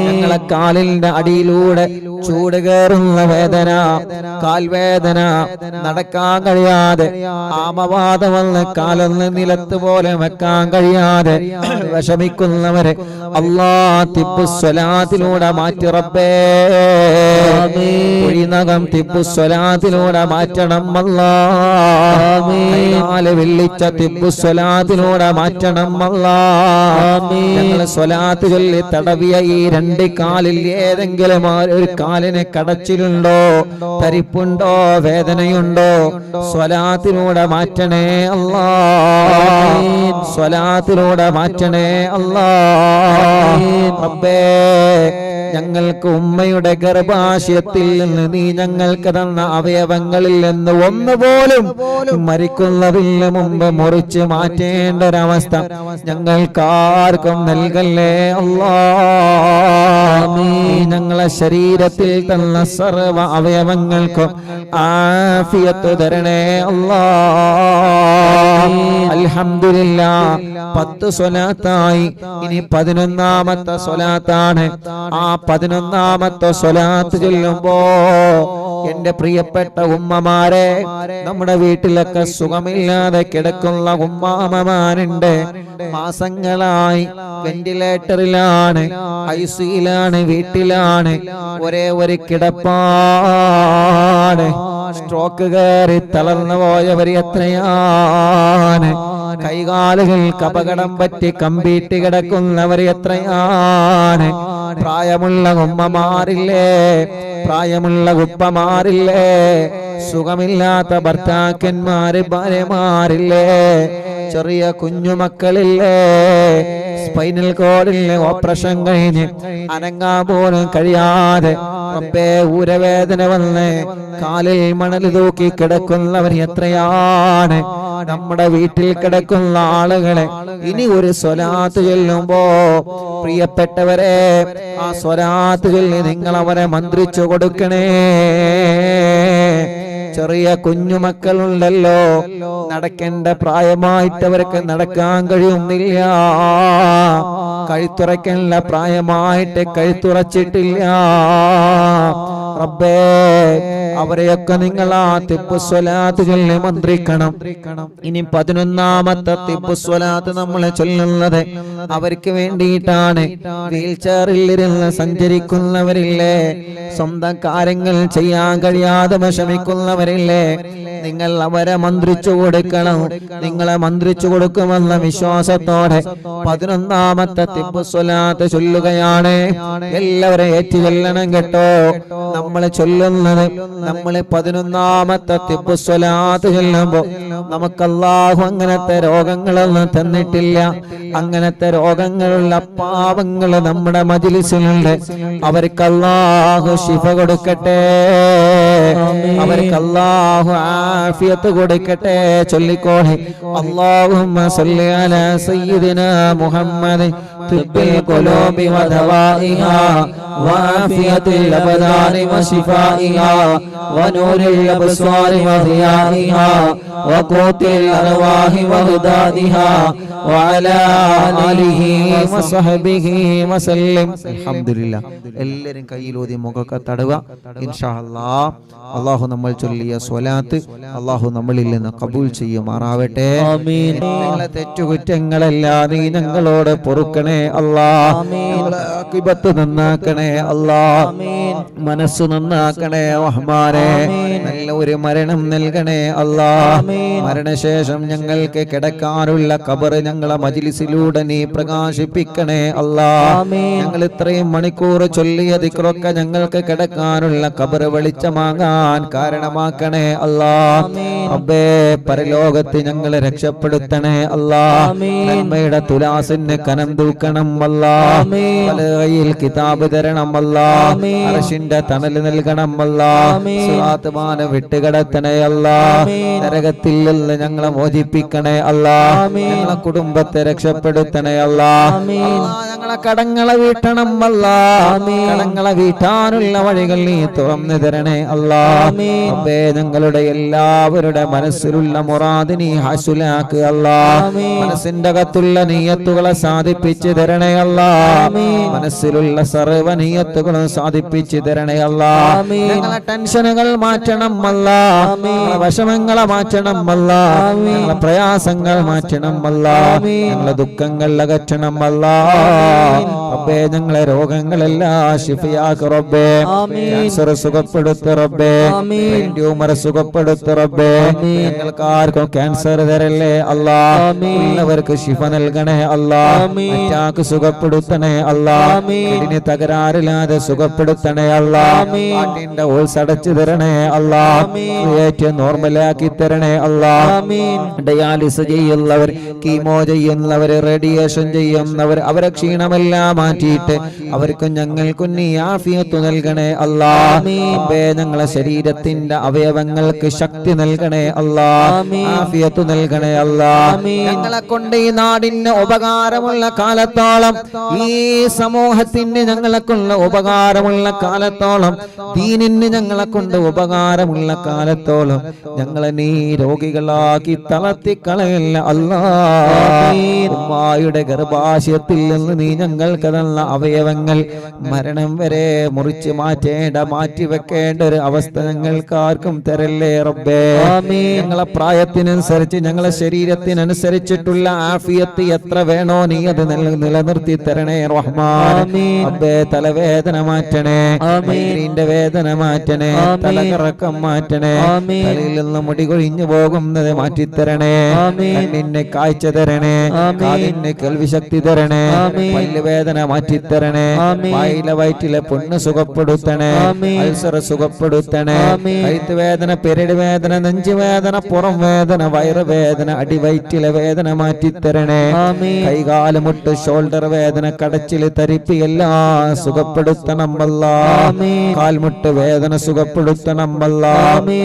ഞങ്ങളെ കാലിന്റെ അടിയിലൂടെ ചൂട് കയറുന്ന വേദന, കാൽവേദന, നടക്കാൻ കഴിയാതെ ആമവാദം വന്ന് കാലൊന്ന് നിലത്ത് പോലെ വെക്കാൻ കഴിയാതെ വിഷമിക്കുന്നവരെ അല്ലാ തിബ്ബുസ്സലാത്തിലൂടെ മാറ്റി റബ്ബേ. കുഴിനകം തിബ്ബുസ്സലാത്തിലൂടെ മാറ്റണം അല്ലാ. വെള്ളിച്ച തിബ്ബുസ്സലാത്തിലൂടെ മാറ്റണം അല്ലാ. ഞങ്ങൾ സ്വലാത്ത് ചൊല്ലി തടവിയ ഈ രണ്ട് കാലിൽ ഏതെങ്കിലും ഒരു കാലിന് കടച്ചിലുണ്ടോ, തരിപ്പുണ്ടോ, വേദനയുണ്ടോ, സ്വലാത്തിലൂടെ മാറ്റണേ അല്ലാ. സ്വലാത്തിലൂടെ മാറ്റണേ അല്ലാ. റബ്ബേ ഞങ്ങൾക്ക് ഉമ്മയുടെ ഗർഭാശയത്തിൽ നിന്ന് നീ ഞങ്ങൾക്ക് തന്ന അവയവങ്ങളിൽ നിന്ന് ഒന്നുപോലും മരിക്കുന്നതിന് മുമ്പ് മുറിച്ച് മാറ്റേണ്ട ഒരവസ്ഥ ഞങ്ങൾക്കാർക്കും നൽകല്ലേ അല്ലാ. ഞങ്ങളെ ശരീരത്തിൽ തന്ന സർവ അവയവങ്ങൾക്കും ആഫിയത്ത് തരണേ അല്ലാ. അൽഹംദുലില്ലാ. 10 സ്വലാത്തായി. ഇനി 11ാമത്തെ സ്വലാത്താണ്. ആ 11ാമത്തെ സ്വലാത്ത് ചൊല്ലുമ്പോ എന്റെ പ്രിയപ്പെട്ട ഉമ്മമാരെ, നമ്മുടെ വീട്ടിലൊക്കെ സുഖമില്ലാതെ കിടക്കുന്ന ഉമ്മാമമാരുണ്ട്. മാസങ്ങളായി വെന്റിലേറ്ററിലാണ്, ഐസിയിലാണ്, വീട്ടിലാണ്, ഒരേ ഒരു കിടപ്പാണ്. സ്ട്രോക്ക് കയറി തളർന്നു പോയവർ എത്രയാണ്. കൈകാലുകൾക്ക് അപകടം പറ്റി കമ്പീട്ട് കിടക്കുന്നവർ എത്രയാണ്. പ്രായമുള്ള ഉമ്മമാരില്ലേ, പ്രായമുള്ള ഉപ്പമാരില്ലേ, സുഖമില്ലാത്ത ഭർത്താക്കന്മാര്, ഭാര്യമാരില്ലേ, ചെറിയ കുഞ്ഞുമക്കളില്ലേ, സ്പൈനൽ കോഡിലെ ഓപ്പറേഷൻ കഴിഞ്ഞ് അനങ്ങാൻ പോലും കഴിയാതെ റബ്ബേ ഊരവേദന വന്ന് കാലിൽ മണൽ തൂക്കി കിടക്കുന്നവർ എത്രയാണ്. നമ്മുടെ വീട്ടിൽ കിടക്കുന്ന ആളുകളെ ഇനി ഒരു സ്വലാത്ത് ചൊല്ലുമ്പോ പ്രിയപ്പെട്ടവരെ ആ സ്വലാത്ത് ചൊല്ലി നിങ്ങൾ അവരെ മന്ത്രിച്ചു കൊടുക്കണേ. ചെറിയ കുഞ്ഞുമക്കളുണ്ടല്ലോ, നടക്കേണ്ട പ്രായമായിട്ടവർക്ക് നടക്കാൻ കഴിയുന്നില്ല, കഴുത്തുറയ്ക്കേണ്ട പ്രായമായിട്ട് കഴുത്തുറച്ചിട്ടില്ല. റബ്ബേ അവരെയൊക്കെ നിങ്ങൾ ആ തിബ്ബുസ്വലാത്ത് ചൊല്ലി മന്ത്രിക്കണം. ഇനി 11ാമത്തെ തിബ്ബുസ്വലാത്ത് നമ്മൾ ചൊല്ലുന്നത് അവർക്ക് വേണ്ടിയിട്ടാണ്. വീൽ ചെയറിലിരുന്ന് സഞ്ചരിക്കുന്നവരില്ലേ, സ്വന്തം കാര്യങ്ങൾ ചെയ്യാൻ കഴിയാതെ വിഷമിക്കുന്നവരില്ലേ, നിങ്ങൾ അവരെ മന്ത്രിച്ചു കൊടുക്കണം. നിങ്ങളെ മന്ത്രിച്ചു കൊടുക്കുമെന്ന വിശ്വാസത്തോടെ 11ാമത്തെ തിബ്ബു സ്വലാത്ത് ചൊല്ലുകയാണ്. എല്ലാവരും ഏറ്റു ചൊല്ലണം കേട്ടോ. നമ്മൾ ചൊല്ലുന്നത്, നമ്മൾ 11ാമത്തെ തിബ്ബു സ്വലാത്ത് ചൊല്ലുമ്പോൾ നമുക്ക് അല്ലാഹു അങ്ങനത്തെ രോഗങ്ങളൊന്നും തന്നിട്ടില്ല. അങ്ങനത്തെ രോഗങ്ങളുള്ള പാവങ്ങൾ നമ്മുടെ മജ്‌ലിസിലുണ്ട്. അവർക്ക് അല്ലാഹു ശിഫ കൊടുക്കട്ടെ, അവർക്ക് അല്ലാഹു ആഫിയത്ത് കൊടുക്കട്ടെ. ചൊല്ലിക്കോളെ, അല്ലാഹുമ്മ സല്ലി അലാ സയ്യിദിനാ മുഹമ്മദ് തിബ്ബിൽ ഖുലൂബി വദവാഇഹാ വആഫിയത്തിൽ അബ്ദാനി വശിഫാഇഹാ വനൂരിൽ അബ്സ്വാരി വദിയാഇഹാ വഖൂത്തിൽ അർവാഹി വഹദാദിഹാ വഅലാ ആലിഹി വസഹബിഹി വസല്ലം. അൽഹംദുലില്ലാഹ്. എല്ലാവരും കയ്യിലൂതി മുഖമൊക്കെ തടവുക. ഇൻഷാ അല്ലാഹ് അല്ലാഹു നമ്മൾ ചൊല്ലിയ സ്വലാത്ത് അല്ലാഹു നമ്മളിൽ നിന്ന് കബൂൽ ചെയ്യുമാറാവട്ടെ. ആമീൻ. ഞങ്ങളെ തെറ്റുകുറ്റങ്ങളെല്ലാം നീ ഞങ്ങളോട് പൊറുക്കണേ അല്ലാഹ്. ഞങ്ങളെ ആഖിബത്ത് നന്നാക്കണേ അല്ലാഹ്. മനസ്സ് നന്നാക്കണേ റഹ്മാനേ. നല്ല ഒരു മരണം നൽകണേ അല്ലാഹ്. മരണശേഷം ഞങ്ങൾക്ക് കിടക്കാനുള്ള ഖബർ ഞങ്ങളെ മജ്‌ലിസിലൂടെ നീ പ്രകാശിപ്പിക്കണേ അല്ലാഹ്. ഞങ്ങൾ ഇത്രയും മണിക്കൂർ ചൊല്ലിയ ദിക്റൊക്കെ ഞങ്ങൾക്ക് കിടക്കാനുള്ള ഖബർ വെളിച്ചമാകാൻ കാരണമാക്കണേ അല്ലാഹ്. റബ്ബേ, പരലോകത്ത് ഞങ്ങളെ രക്ഷപ്പെടുത്തണേ അല്ലാഹ്. നന്മയുടെ തുലാസിന് കനം തൂക്കണം അല്ലാഹ്. വലയിൽ കിതാബ് തരണം അല്ലാഹ്. അർശിന്റെ തണൽ നൽകണം അല്ലാഹ്. സിറാത്ത് മാന വിട്ടുകിടത്തണേ അല്ലാഹ്. നരകത്തിൽ നിന്ന് ഞങ്ങളെ മോചിപ്പിക്കണേ അല്ലാഹ്. ഞങ്ങളെ കുടുംബത്തെ രക്ഷപ്പെടുത്തണേ അല്ലാഹ്. ഞങ്ങളെ കടങ്ങളെ വീട്ടണം അല്ലാഹ്. കടങ്ങളെ വീട്ടാനുള്ള വഴികൾ നീ തുറന്നു തരണേ അല്ലാഹ്. റബ്ബേ, ഞങ്ങളുടെ എല്ലാവരുടെ മനസ്സിലുള്ള മുറാദ് നീ ഹസുലാക്കുക അല്ലാഹ്. മനസ്സിന്റെ അകത്തുള്ള നിയ്യത്തുകളെ സാധിപ്പിച്ചു തരണേ അല്ലാഹ്. മനസ്സിലുള്ള സർവ്വ നിയ്യത്തുകളും സാധിപ്പിച്ചു തരണേ അല്ലാഹ്. ഞങ്ങളെ ടെൻഷനുകൾ മാറ്റണം അല്ലാഹ്. ഞങ്ങളെ വിഷമങ്ങളെ മാറ്റണം അല്ലാഹ്. ഞങ്ങളെ പ്രയാസങ്ങൾ മാറ്റണം അല്ലാഹ്. ഞങ്ങളെ ദുഃഖങ്ങൾ അകറ്റണം അല്ലാഹ്. റബ്ബേ, ഞങ്ങളെ രോഗങ്ങളെല്ലാം ശിഫയാക്ക് റബ്ബേ. ക്യാൻസർ സുഖപ്പെടുത്ത് റബ്ബേ. ട്യൂമർ സുഖപ്പെടുത്ത് റബ്ബേ. ഞങ്ങൾക്ക് ആർക്കും ക്യാൻസർ തരല്ലേ അല്ലാഹ്. ഉള്ളവർക്ക് ശിഫ നൽകണേ അല്ലാഹ്. അറ്റാക്ക് സുഖപ്പെടുത്തണേ അല്ലാഹ്. കിഡ്നി തകരാറില്ലാതെ സുഖപ്പെടുത്തണേ അല്ലാഹ്. ഹാർട്ടിന്റെ ഹോൾസ് അടച്ചു തരണേ അല്ലാഹ്. ക്രിയേറ്റ് നോർമലാക്കി തരണേ അല്ലാഹ്. ഡയാലിസ് ചെയ്യുന്നവർ, കീമോ ചെയ്യുന്നവർ, റേഡിയേഷൻ ചെയ്യുന്നവർ, അവരെ ക്ഷീണമെല്ലാം മാറ്റിയിട്ട് അവർക്കും ഞങ്ങൾക്കും നീ ആഫിയത്ത് നൽകണേ അല്ലാഹ്. റബ്ബേ, ഞങ്ങളെ ശരീരത്തിന്റെ അവയവങ്ങൾക്ക് ശക്തി നൽകണേ അല്ലാഹ്. ആഫിയത്ത് നൽകണേ അല്ലാഹ്. ഞങ്ങളെ കൊണ്ട് ഈ നാടിന് ഉപകാരമുള്ള കാലത്തോളം, ഈ സമൂഹത്തിന് ഞങ്ങളെ കൊണ്ട് ഉപകാരമുള്ള കാലത്തോളം, ദീനിന് ഞങ്ങളെ കൊണ്ട് ഉപകാരമുള്ള കാലത്തോളം ഞങ്ങളെ നീ രോഗികളാക്കി തളർത്തിക്കളയല്ല അല്ലാഹ്. ഉമ്മായുടെ ഗർഭാശയത്തിൽ നിന്ന് നീ ഞങ്ങൾക്ക് തന്ന അവയവങ്ങൾ മരണം വരെ മുറിച്ച് മാറ്റി വെക്കേണ്ട ഒരു അവസ്ഥ ഞങ്ങൾക്ക് ആർക്കും തരല്ലേ റബ്ബേ. ഞങ്ങളെ പ്രായത്തിനനുസരിച്ച്, ഞങ്ങളെ ശരീരത്തിനനുസരിച്ചിട്ടുള്ള ആഫിയത്ത് എത്ര വേണോ നീ അത് നിലനിർത്തി തരണേ റഹ്മാൻ. റബ്ബേ, തലവേദന മാറ്റണേ, മൈഗ്രീന്റെ വേദന മാറ്റണേ, തലകറക്കം മാറ്റണേ, തലയിൽ നിന്ന് മുടി കൊഴിഞ്ഞു പോകുന്നത് മാറ്റിത്തരണേ, കണ്ണിന് കാഴ്ച തരണേ, കാതിന് കേൾവി ശക്തി തരണേ, പല്ലുവേദന മാറ്റിത്തരണേ, വായിലെ വയറ്റിലെ പുണ്ണ് സുഖപ്പെടുത്തണേ, അൾസർ സുഖപ്പെടുത്തണേ, കഴുത്ത് വേദന, പെരടി വേദന, നെഞ്ചുവേദന, പുറം വേദന, വയറുവേദന, അടിവയറ്റിലെ വേദന മാറ്റിത്തരണേ, കൈകാലുമുട്ട്, ഷോൾഡർ വേദന, കടച്ചില്, തരിപ്പ് എല്ലാം സുഖപ്പെടുത്തണം അല്ലാഹ്. കാൽമുട്ട് വേദന സുഖപ്പെടുത്തണം അല്ലാഹ്.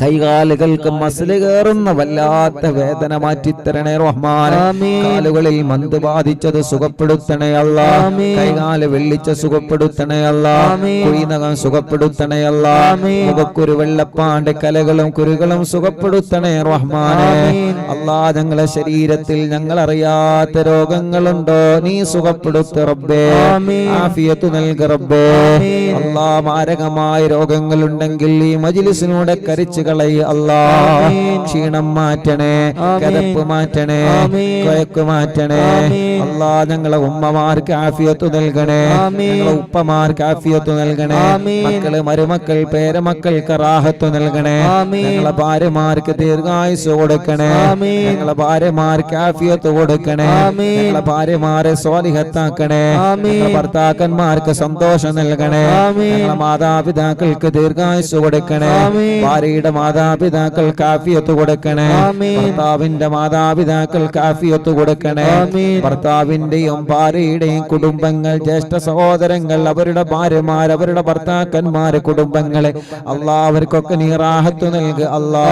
കൈകാലുകൾക്ക് മസില് കയറുന്ന വല്ലാത്ത വേദന മാറ്റിത്തരണേ റഹ്മാൻ. കാലുകളിൽ മന്ത് ബാധിച്ചത് സുഖപ്പെടുത്തണേ അല്ലാഹ്. കൈകാല് വെള്ളിച്ച സുഖപ്പെടുത്തണേ അല്ലാ, കുഴിനകം സുഖപ്പെടുത്തണേ അല്ലാ, മുഖക്കുരു വെള്ളപ്പാണ്ട് കലകളും കുരുകളും സുഖപ്പെടുത്തണേ റഹ്മാനെ. അല്ലാ, ഞങ്ങളെ ശരീരത്തിൽ ഞങ്ങൾ അറിയാത്ത രോഗങ്ങളുണ്ടോ നീ സുഖപ്പെടുത്ത റബ്ബേ, ആഫിയത്ത് നൽക റബ്ബേ. അല്ലാ, മാരകമായ രോഗങ്ങളുണ്ടെങ്കിൽ ഈ മജ്ലിസിനൂടെ കരിച്ചു കളയ അല്ലാ. ക്ഷീണം മാറ്റണേ, കരപ്പ് മാറ്റണേ, കൊയക്ക് മാറ്റണേ അല്ലാ. ഞങ്ങളെ ഉമ്മമാർക്ക് ആഫിയത്ത് നൽകണേ, ഞങ്ങളെ ഉപ്പമാർക്ക് ആഫിയത്ത് നൽകണേ, മക്കള് മരുമക്കൾ പേരമക്കൾക്ക് റാഹത്ത് നൽകണേ, ഞങ്ങളെ ഭാര്യമാർക്ക് ദീർഘായുസ് കൊടുക്കണേ, ഞങ്ങളെ ഭാര്യമാർക്ക് ആഫിയത്ത് കൊടുക്കണേ, ഞങ്ങളെ ഭാര്യമാരെ സ്വാലിഹത്താക്കണേ, ഞങ്ങളെ ഭർത്താക്കന്മാർക്ക് സന്തോഷം നൽകണേ, ഞങ്ങളെ മാതാപിതാക്കൾക്ക് ദീർഘായുസ് കൊടുക്കണേ, ഭാര്യയുടെ മാതാപിതാക്കൾക്ക് ആഫിയത്ത് കൊടുക്കണേ, ഭർത്താവിന്റെ മാതാപിതാക്കൾക്ക് ആഫിയത്ത് കൊടുക്കണേ, ഭർത്താവിന്റെയും ഭാര്യയുടെയും കുടുംബങ്ങൾ, ജ്യേഷ്ഠ സഹോദരങ്ങൾ, അവരുടെ ഭാര്യമാർ, അവരുടെ ഭർത്താക്കന്മാര്, കുടുംബങ്ങളെ അല്ലാ അവർക്കൊക്കെ നീ റാഹത്ത് നൽകുക അല്ലാ.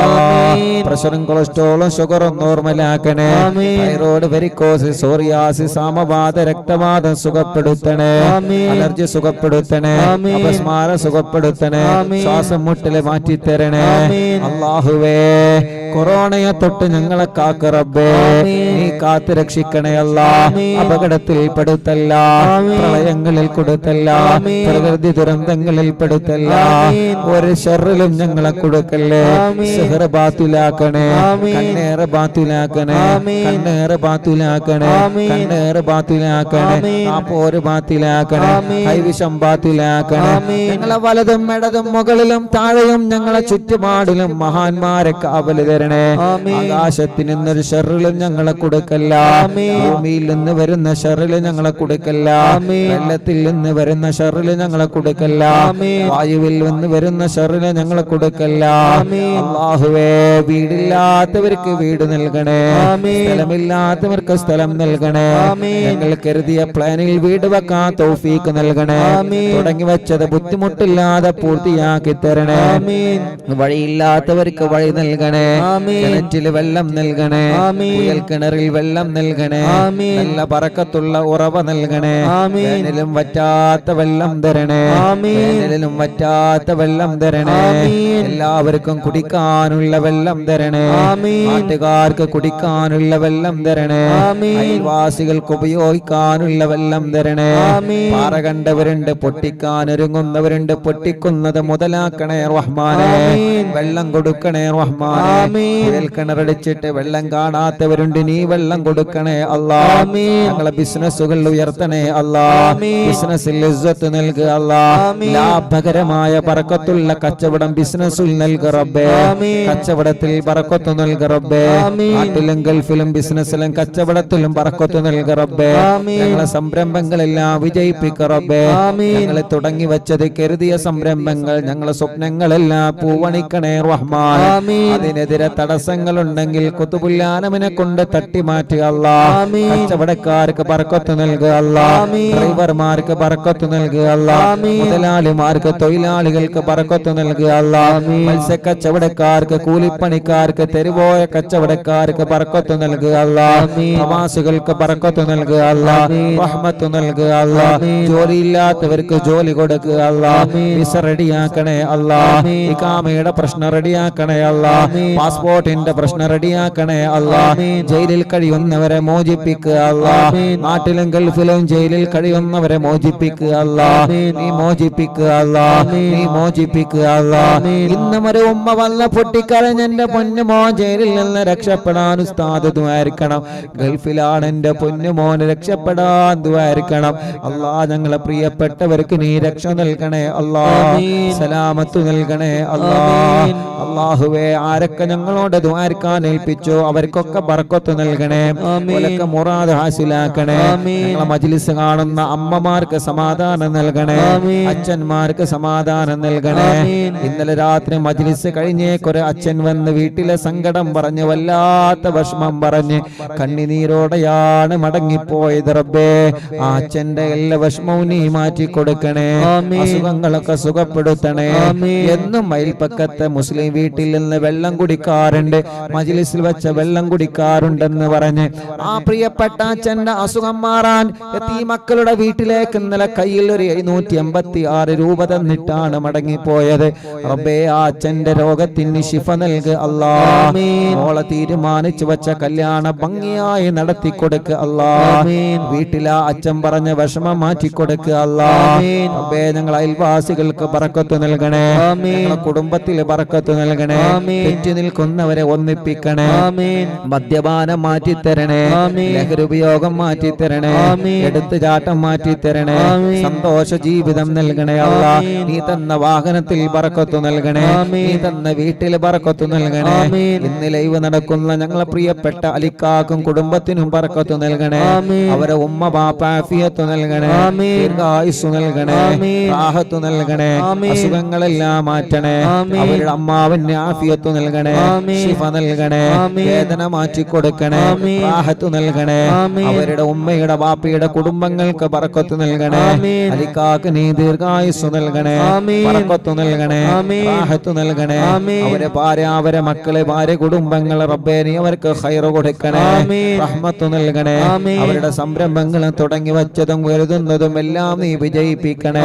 പ്രഷറും കൊളസ്ട്രോളും ഷുഗറും നോർമലാക്കണേ, തൈറോയ്ഡ്, വെരിക്കോസിസ്, സോറിയാസിസ്, സാമവാത, രക്തവാതം സുഖപ്പെടുത്തണേ, അലർജി സുഖപ്പെടുത്തണേ, അപസ്മാരം സുഖപ്പെടുത്തണേ, ശ്വാസം മുട്ടല് മാറ്റിത്തരണേ അല്ലാഹുവേ. കൊറോണയെ തൊട്ട് ഞങ്ങളെ കാക്ക റബ്ബേ, നീ കാത്തു രക്ഷിക്കണേ അല്ലാ. അപകടത്തിൽ പെടുത്തല്ല, പ്രളയങ്ങളിൽ കൊടുത്തല്ല, പ്രകൃതി ദുരന്തങ്ങളിൽ പെടുത്തല്ല, ഒരു ഷർറിലും ഞങ്ങളെ കൊടുക്കല്ലേ. സിഹ്റ് ബാത്തിലാക്കണേ, കണ്ണേറ് ബാത്തിലാക്കണേ, കണ്ണേറ് ബാത്തിലാക്കണേ, കണ്ണേറ് ബാത്തിലാക്കണേ, പോര് ബാത്തിലാക്കണേ, കൈവിഷം ബാത്തിലാക്കണേ. ഞങ്ങളെ വലതും ഇടതും മുകളിലും താഴെയും ഞങ്ങളെ ചുറ്റുപാടിലും മഹാന്മാരെ കാവല് തരണേ. ആകാശത്തിൽ നിന്നൊരു ഷർറിലും ഞങ്ങളെ കൊടുക്കല്ല, ഭൂമിയിൽ നിന്ന് വരുന്ന ഷർറില് ഞങ്ങളെ കൊടുക്കല്ല, വെള്ളത്തിൽ നിന്ന് വരുന്ന ഷർറില് ഞങ്ങളെ കൊടുക്കല്ല, വായുവിൽ നിന്ന് വരുന്ന ഷർറില് ഞങ്ങളെ കൊടുക്കല്ല. അല്ലാഹുവേ, വീടില്ലാത്തവർക്ക് വീട് നൽകണേ, സ്ഥലമില്ലാത്തവർക്ക് സ്ഥലം നൽകണേ, ഞങ്ങൾ കരുതിയ പ്ലാനിൽ വീട് വെക്കാൻ തൗഫീക്ക് നൽകണേ, തുടങ്ങി വെച്ചത് ബുദ്ധിമുട്ടില്ലാതെ പൂർത്തിയാക്കി തരണേ, വഴിയില്ലാത്തവർക്ക് വഴി നൽകണേ, കിണറ്റിൽ വെള്ളം നൽകണേ, കുയൽ കിണറിൽ വെള്ളം നൽകണേ, നല്ല ബറക്കത്തുള്ള ഉറവ നൽകണേ, വേനലും വറ്റാത്ത വെള്ളം തരണേ, വേനലിലും വറ്റാത്ത വെള്ളം തരണേ, എല്ലാവർക്കും കുടിക്കാനുള്ള വെള്ളം തരണേ, നാട്ടുകാർക്ക് കുടിക്കാനുള്ള വെള്ളം തരണേ, അയൽവാസികൾക്ക് ഉപയോഗിക്കാനുള്ള വെള്ളം തരണേ. പാറ കണ്ടവരുണ്ട്, പൊട്ടിക്കാനൊരുങ്ങുന്നവരുണ്ട്, പൊട്ടിക്കുന്നത് മുതലാക്കണേ റഹ്മാനെ, വെള്ളം കൊടുക്കണേ റഹ്മാനെ. കുയൽ കിണറടിച്ചിട്ട് വെള്ളം കാണാത്തവരുണ്ട്, നീ വെള്ളം കൊടുക്കണേ അല്ലാ. ഞങ്ങളെ ബിസിനസ്സുകൾ ഉയർത്തണേ അല്ലാ, ബിസിനസ്സിൽ ഇസ്സത്ത് നൽകുക അല്ലാ, ലാഭകരമായ ബറക്കത്തുള്ള കച്ചവടം ബിസിനസ്സിൽ നൽകുക റബ്ബേ, കച്ചവടത്തിൽ ബറക്കത്ത് നൽകുക റബ്ബേ, നാട്ടിലും ഗൾഫിലും ബിസിനസ്സിലും കച്ചവടത്തിലും ബറക്കത്ത് നൽകുക റബ്ബേ, ഞങ്ങളെ സംരംഭങ്ങളെല്ലാം വിജയിപ്പിക്കുക റബ്ബേ, ഞങ്ങളെ തുടങ്ങി വെച്ചത് കരുതിയ സംരംഭങ്ങൾ, ഞങ്ങളെ സ്വപ്നങ്ങളെല്ലാം പൂവണിക്കണേ റഹ്മാൻ. അതിനെതിരെ തടസ്സങ്ങളുണ്ടെങ്കിൽ കുതുബുല്ലാനമിനെ കൊണ്ട് തട്ടി മാറ്റുക അല്ലാ. കച്ചവടക്കാർക്ക് ബർക്കത്ത് നൽകുക അല്ലാ, ഡ്രൈവർമാർക്ക് ബർക്കത്ത് നൽകുക അല്ലാ, മുതലാളിമാർക്ക് തൊഴിലാളികൾക്ക് ബർക്കത്ത് നൽകുക അല്ലാ, മത്സ്യ കച്ചവടക്കാർക്ക് കൂലിപ്പണിക്കാർക്ക് തെരുവോയ കച്ചവടക്കാർക്ക് ബർക്കത്ത് നൽകുക അല്ലാ, പ്രവാസികൾക്ക് ബർക്കത്ത് നൽകുക അല്ലാ, റഹ്മത്ത് നൽകുക അല്ലാ, ജോലിയില്ലാത്തവർക്ക് ജോലി കൊടുക്കുക അല്ലാ, വിസ റെഡിയാക്കണേ അല്ലാ, ഇഖാമയുടെ പ്രശ്നം റെഡിയാക്കണേ അല്ലാ, പാസ്പോർട്ടിന്റെ പ്രശ്നം റെഡിയാക്കണേ അല്ലാ, ജയിലിൽ കഴിയുന്നവരെ മോചിപ്പിക്കുക അല്ലാ, നാട്ടിലും ഗൾഫിലും ജയിലിൽ കഴിയുന്നവരെ മോചിപ്പിക്കുക അല്ലാ, നീ മോചിപ്പിക്കുക അല്ലാ, നീ മോചിപ്പിക്കുക അല്ലാ. ഇന്നും ഒരു ഉമ്മ വല്ല പൊട്ടിക്കരഞ്ഞ എന്റെ പൊന്നുമോ ജയിലിൽ നിന്ന് രക്ഷപ്പെടാൻ ഉസ്താദ് ദുആയിരിക്കണം, ഗൾഫിലാണ് എന്റെ പൊന്നുമോന് രക്ഷപ്പെടാൻ ദുആയിരിക്കണം അല്ലാ. ഞങ്ങളെ പ്രിയപ്പെട്ടവർക്ക് നീ രക്ഷ നൽകണേ അല്ലാ, സലാമത്ത് നൽകണേ അല്ലാ. അല്ലാഹുവേ, ആരൊക്കെ ഞങ്ങളോട് ദുആയിരിക്കാൻ ഏൽപ്പിച്ചോ അവർക്കൊക്കെ ബർക്കത്ത് നൽകണേ, ഓലൊക്കെ മുറാദ് ഹാസിലാക്കണേ. ഞങ്ങളെ മജ്ലിസ് കാണുന്ന അമ്മമാർക്ക് സമാധാനം നൽകണേ, അച്ഛന്മാർക്ക് സമാധാനം നൽകണേ. ഇന്നലെ രാത്രി മജ്ലിസ് കഴിഞ്ഞേക്കൊരു അച്ഛൻ വന്ന് വീട്ടിലെ സങ്കടം പറഞ്ഞ് വല്ലാത്ത വിഷമം പറഞ്ഞ് കണ്ണിനീരോടെയാണ് മടങ്ങിപ്പോയത് റബ്ബേ. ആ അച്ഛന്റെ എല്ലാ വിഷമവും നീ മാറ്റി കൊടുക്കണേ, അസുഖങ്ങളൊക്കെ സുഖപ്പെടുത്തണേ. എന്നും അയൽപ്പക്കത്തെ മുസ്ലിം വീട്ടിൽ നിന്ന് വെള്ളം കുടിക്കാറുണ്ട്, മജ്ലിസിൽ വെച്ച വെള്ളം കുടിക്കാറുണ്ടെന്ന് പറഞ്ഞ് ആ പ്രിയപ്പെട്ട അച്ഛന്റെ അസുഖം മാറാൻ മക്കളുടെ വീട്ടിലേക്ക് ഇന്നലെ കയ്യിൽ ഒരു 786 രൂപ തന്നിട്ടാണ് മടങ്ങിപ്പോയത്. റബ്ബേ ആ അച്ഛന്റെ രോഗത്തിന് ശിഫ നൽകുക അല്ലാ. മോളെ തീരുമാനിച്ചു വെച്ച കല്യാണ ഭംഗിയായി നടത്തി കൊടുക്കുക അല്ലാ. വീട്ടിലെ അച്ഛൻ പറഞ്ഞ വിഷമം മാറ്റി കൊടുക്കുക അല്ലാ. റബ്ബേ ഞങ്ങൾ അയൽവാസികൾക്ക് ബറക്കത്ത് നൽകണേ, ഞങ്ങളുടെ കുടുംബത്തിൽ ബറക്കത്ത് നൽകണേ, തെറ്റി നിൽക്കുന്നവരെ ഒന്നിപ്പിക്കണേ, മദ്യപാനം മാറ്റിത്തരണേ, ലഹരി ഉപയോഗം മാറ്റിത്തരണേ, എടുത്തുചാട്ടം മാറ്റിത്തരണേ, സന്തോഷ ജീവിതം നൽകണേ അല്ലാ. നീ തന്ന വാഹനത്തിൽ ബറക്കത്ത് നൽകണേ, നീ തന്ന വീട്ടിൽ ബറക്കത്ത് നൽകണേ. ഇന്ന് ലൈവ് നടക്കുന്ന ഞങ്ങളെ പ്രിയപ്പെട്ട അലിക്കാക്കും കുടുംബത്തിനും ബറക്കത്ത് നൽകണേ. അവരെ ഉമ്മ ബാപ്പ ആഫിയത്ത് നൽകണേ, ദീർഘായുസ്സു നൽകണേ, റാഹത്ത് നൽകണേ, അസുഖങ്ങളെല്ലാം മാറ്റണേ. അവരുടെ അമ്മാവിന് ആഫിയത്ത് നൽകണേ, ശിഫ നൽകണേ, വേദന മാറ്റിക്കൊടുക്കണേ, റാഹത്ത് നൽകണേ. അവരുടെ ഉമ്മയുടെ ബാപ്പയുടെ കുടുംബങ്ങൾക്ക് ബറക്കത്ത് നൽകണേ. അലിക്കാക്ക് നീ ദീർഘായുസ്സു നൽകണേ, ബറക്കത്ത് നൽകണേ, റാഹത്ത് നൽകണേ. അവരെ ഭാര്യ, അവരെ മക്കളെ, ഭാര്യ കുടുംബങ്ങളെ റബ്ബേ നീ അവർക്ക് ഖൈർ കൊടുക്കണേ, റഹ്മത്ത് നൽകണേ. അവരുടെ സംരംഭങ്ങൾ തുടങ്ങി വച്ചതും കരുതുന്നതും എല്ലാം നീ വിജയിപ്പിക്കണേ.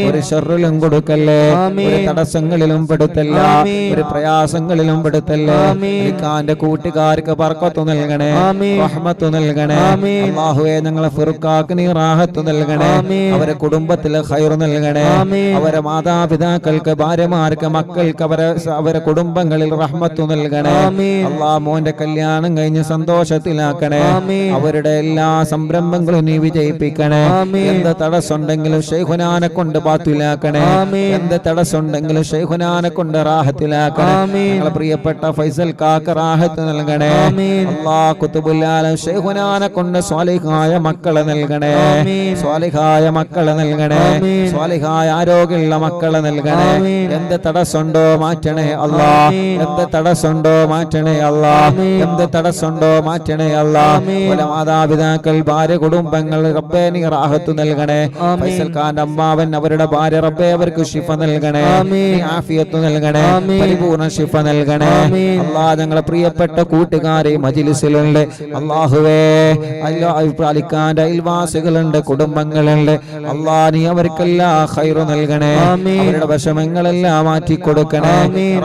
ഒരു ഷർറിലും കൊടുക്കല്ലേ, ഒരു തടസ്സങ്ങളിലും പെടുത്തല്ല, ഒരു പ്രയാസങ്ങളിലും പെടുത്തല്ലേ. അലിക്കാന്റെ കൂട്ടുകാർക്ക് ബർക്കത്ത് നൽകണേ, റഹ്മത്ത് നൽകണേ. അല്ലാഹുവേ ഞങ്ങളെ ഫിർഖാക്ക് നീ റാഹത്ത് നൽകണേ, അവരെ കുടുംബത്തിൽ ഖൈർ നൽകണേ. അവരെ മാതാപിതാക്കൾക്ക്, ഭാര്യമാർക്ക്, മക്കൾക്ക്, അവരെ കുടുംബങ്ങളിൽ റഹ്മത്ത് നൽകണേ. അല്ലാഹ് മോന്റെ കല്യാണം കഴിഞ്ഞ് സന്തോഷത്തിലാക്കണേ. അവരുടെ എല്ലാ സംരംഭങ്ങളും നീ വിജയിപ്പിക്കണേ. എന്ത് തടസ്സമുണ്ടെങ്കിലും ശൈഖുനാനെ കൊണ്ട് ബാത്തിലാക്കണേ. എന്ത് തടസ്സമുണ്ടെങ്കിലും ശൈഖുനാനെ കൊണ്ട് റാഹത്തിലാക്കണേ. ഞങ്ങളെ പ്രിയപ്പെട്ട ഫൈസൽ കാക്ക റാഹത്ത് നൽകണേ. അല്ലാഹ് ഖുതുബുൽ ആലം ശൈഖുനാനെ കൊണ്ട് സ്വാലിഹായ മക്കളെ നൽകണേ, സ്വാലിഹായ മക്കളെ നൽകണേ, സ്വാലിഹായ ആരോഗ്യമുള്ള മക്കളെ നൽകണേ. എന്ത് തടസ്സമുണ്ടോ മാറ്റണേ അല്ലാ, എന്ത് തടസ്സമുണ്ടോ മാറ്റണേ അല്ലാ, എന്ത് തടസ്സമുണ്ടോ മാറ്റണേ അല്ലാ. ഓലെ മാതാപിതാക്കൾ, ഭാര്യ കുടുംബങ്ങൾ റബ്ബേ നീ റാഹത്ത് നൽകണേ. ഫൈസൽ ഖാന്റെ അമ്മാവൻ, അവരുടെ ഭാര്യ റബ്ബേ അവർക്ക് ശിഫ നൽകണേ, നീ ആഫിയത്ത് നൽകണേ, പരിപൂർണ്ണ ശിഫ നൽകണേ. അല്ലാ ഞങ്ങളെ പ്രിയപ്പെട്ട കൂട്ടുകാരെ മജ്ലിസിലുണ്ട് അല്ലാഹുവേ, അലിക്കാന്റെ അയൽവാസികളുണ്ട്, കുടുംബങ്ങളുണ്ട്. അല്ലാ നീ അവർക്കെല്ലാം ഖൈർ നൽകണേ, അവരുടെ വിഷമങ്ങളെല്ലാം മാറ്റി കൊടുക്കണേ,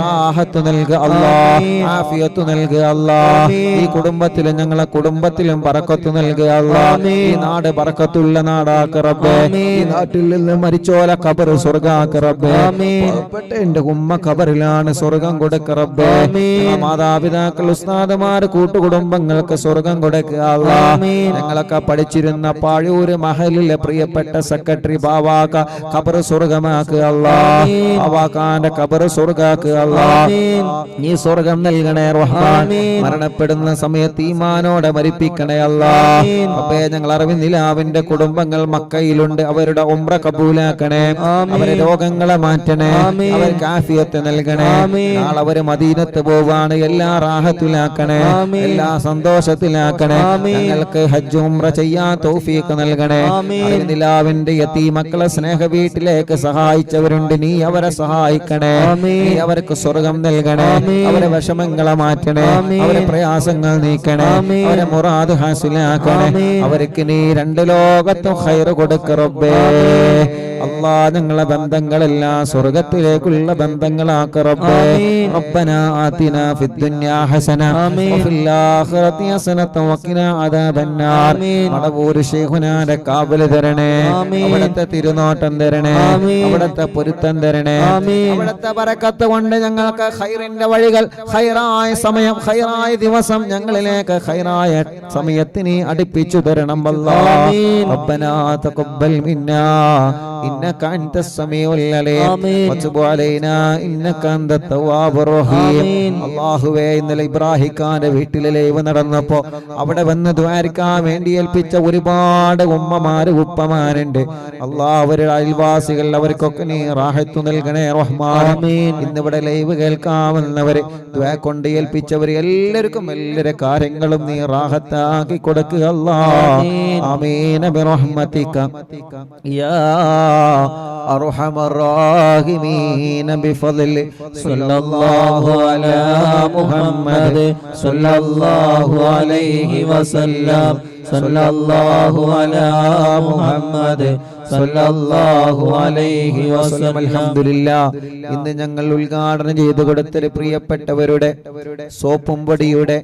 റാഹത്ത് നൽകുക അല്ലാ, ആഫിയത്ത് നൽകുക അല്ലാ. ഈ കുടുംബത്തിലും ഞങ്ങളെ കുടുംബത്തിലും ബറക്കത്ത് നൽകുക അല്ലാ. ഈ നാട് ബറക്കത്തുള്ള നാടാക്ക റബ്ബേ. ഈ നാട്ടിൽ നിന്ന് മരിച്ചോല ഖബർ സ്വർഗ്ഗാക്ക റബ്ബേ. പാവപ്പെട്ട എന്റെ ഉമ്മ ഖബറിലാണ്, സ്വർഗ്ഗം കൊടുക്ക റബ്ബേ. മാതാപിതാക്കൾ, ഉസ്താദുമാർ, കൂട്ടുകുടുംബങ്ങൾക്ക് സ്വർഗ്ഗം കൊടുക്കുക അല്ലാ. ഞങ്ങളൊക്കെ പഠിച്ചിരുന്ന പാഴൂര് മഹലിലെ പ്രിയപ്പെട്ട സെക്രട്ടറി ബാവാക്ക ഖബർ സ്വർഗ്ഗമാക്കുക അല്ലാ. ബാവാക്കാന്റെ ഖബർ സ്വർഗ്ഗാക്കുക അല്ലാ. നീ സ്വർഗ്ഗം നൽകണേ റഹ്മാൻ. മരണപ്പെടുന്ന സമയത്ത് ഈമാനോടെ മരിപ്പിക്കണേ അല്ലാ. അപ്പേ ഞങ്ങൾ അറിവിന്ദിലാവിന്റെ കുടുംബങ്ങൾ മക്കയിലുണ്ട്, അവരുടെ ഉംറ കബൂലാക്കണേ, അവരെ രോഗങ്ങളെ മാറ്റണേ, അവർക്ക് ആഫിയത്ത് നൽകണേ. നാളെ അവര് മദീനത്ത് പോവാണ്, എല്ലാ റാഹത്തിലാക്കണേ, എല്ലാ സന്തോഷത്തിലാക്കണേ. ഞങ്ങൾക്ക് ഹജ്ജ് ഉംറ ചെയ്യാൻ തൗഫീഖ് നൽകണേ. അറിവിന്ദിലാവിന്റെ യതീമക്കളെ സ്നേഹ വീട്ടിലേക്ക് സഹായിച്ചവരുണ്ട്, നീ അവരെ സഹായിക്കണേ, നീ അവർക്ക് സ്വർഗം നൽകണേ, അവരെ വിഷമങ്ങളെ മാറ്റണേ, അവരെ പ്രയാസങ്ങൾ നീക്കണേ, അവരെ മുറാദ് ഹാസിലാക്കണേ. അവർക്ക് നീ രണ്ട് ലോകത്തും ഖൈർ കൊടുക്ക റബ്ബേ. അല്ലാ ഞങ്ങളെ ബന്ധങ്ങളെല്ലാം സ്വർഗത്തിലേക്കുള്ള ബന്ധങ്ങളാക്ക റബ്ബേ. റബ്ബനാ ആതിനാ ഫിദ്ദുനിയാ ഹസന വഫിൽ ആഖിറതി ഹസനത വഖിനാ അദാബന്നാർ. മടവൂർ ശൈഖുനാന്റെ കാവൽ തരണേ, അവിടുത്തെ തിരുനോട്ടം തരണേ, അവിടുത്തെ പൊരുത്തം തരണേ, അവിടുത്തെ ബറക്കത്ത് കൊണ്ട് ഞങ്ങൾക്ക് ഖൈറിന്റെ വഴികൾ, ഖൈറായ സമയം, ഖൈറായ ദിവസം ഞങ്ങളിലേക്ക് ഖൈറായ സമയത്തിന് അടുപ്പിച്ചു തരണം അല്ലാഹ്. റബ്ബനാ തഖബ്ബൽ മിന്നാ إنك أنت السميع العليم وتب علينا إنك أنت التواب الرحيم. അല്ലാഹുവേ ഇന്നലെ ഇബ്രാഹിം ഖാന്റെ വീട്ടിലെ ലൈവ് നടന്നപ്പോ അവിടെ വന്ന് ദ്വാരക്കാൻ വേണ്ടി ഏൽപ്പിച്ച ഒരുപാട് ഉമ്മമാര് ഉപ്പമാരുണ്ട്. അല്ലാഹ് അവരുടെ അയൽവാസികൾ, അവർക്കൊക്കെ നീ റാഹത്ത് നൽകണേ റഹ്മാൻ. ഇന്നിവിടെ ലൈവ് കേൾക്കാമെന്നവര് ദ്വാ കൊണ്ട് ഏൽപ്പിച്ചവര് എല്ലാവർക്കും എല്ലാവരുടെ കാര്യങ്ങളും നീ റാഹത്താക്കി കൊടുക്കുക അല്ലാഹ്. ആമീൻ ബിറഹ്മതിക യാ അർഹമർ റാഹിമീന ബിഫദ്ലി സല്ലല്ലാഹു അലാ മുഹമ്മദ് സല്ലല്ലാഹു അലൈഹി വസല്ലം സല്ലല്ലാഹു അലാ മുഹമ്മദ് സല്ലല്ലാഹു അലൈഹി വസല്ലം. അൽഹംദുലില്ലാഹ്. ഇന്ന് ഞങ്ങൾ ഉദ്ഘാടനം ചെയ്തു കൊടുത്തൊരു പ്രിയപ്പെട്ടവരുടെ സോപ്പും പൊടിയുടെ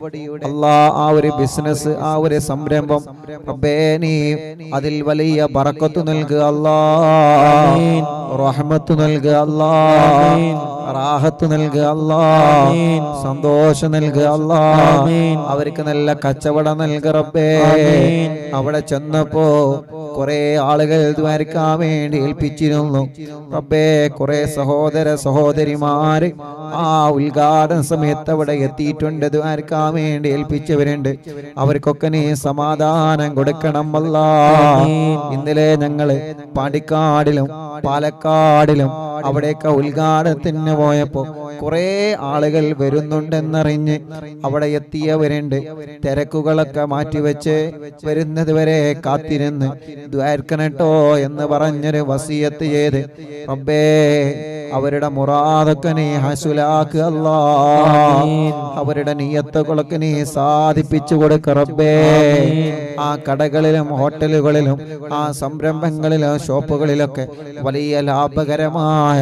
ആ ഒരു ബിസിനസ്, ആ ഒരു സംരംഭം റബ്ബേ നീ അതിൽ വലിയ ബറക്കത്ത് നൽകുക അല്ലാഹ്, റഹ്മത്ത് നൽകുക അല്ലാഹ്, റാഹത്ത് നൽകുക അല്ലാഹ്, സന്തോഷം നൽകുക അല്ലാഹ്. അവർക്ക് നല്ല കച്ചവടം നൽകുക റബ്ബേ. അവിടെ ചെന്നപ്പോ കുറെ ആളുകൾ ദ്വാരക്കാൻ വേണ്ടി ഏൽപ്പിച്ചിരുന്നു റബ്ബേ. കുറെ സഹോദര സഹോദരിമാര് ആ ഉദ്ഘാടന സമയത്ത് അവിടെ എത്തിയിട്ടുണ്ട്, ദ്വാരക്കാൻ വേണ്ടി ഏൽപ്പിച്ചവരുണ്ട്. അവർക്കൊക്കെ നീ സമാധാനം കൊടുക്കണം അല്ലാഹ്. ഇന്നലെ ഞങ്ങള് പാണ്ടിക്കാടിലും പാലക്കാടിലും അവിടെയൊക്കെ ഉദ്ഘാടനത്തിന് പോയപ്പോ കുറെ ആളുകൾ വരുന്നുണ്ടെന്നറിഞ്ഞ് അവിടെ എത്തിയവരുണ്ട്. തിരക്കുകളൊക്കെ മാറ്റിവെച്ച് വരുന്നത് വരെ കാത്തിരുന്ന് ദ്വാരക്കണട്ടോ എന്ന് പറഞ്ഞൊരു വസിയത്ത് ചെയ്ത് റബ്ബേ അവരുടെ മുറാദൊക്കെ നീ ഹസുലാക്ക് അല്ലാഹ്. അവരുടെ നിയത്തുകളൊക്കെ നീ സാധിപ്പിച്ചു കൊടുക്ക റബ്ബേ. ആ കടകളിലും ഹോട്ടലുകളിലും ആ സംരംഭങ്ങളിലും ഷോപ്പുകളിലൊക്കെ വലിയ ലാഭകരമായ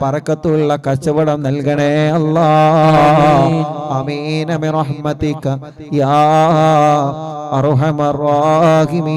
ബറക്കത്തുള്ള കച്ചവടം നൽകണേ അല്ലാഹ്. ആമീൻ ബിറഹ്മതിക യാ അർഹമർ റാഹിമീൻ.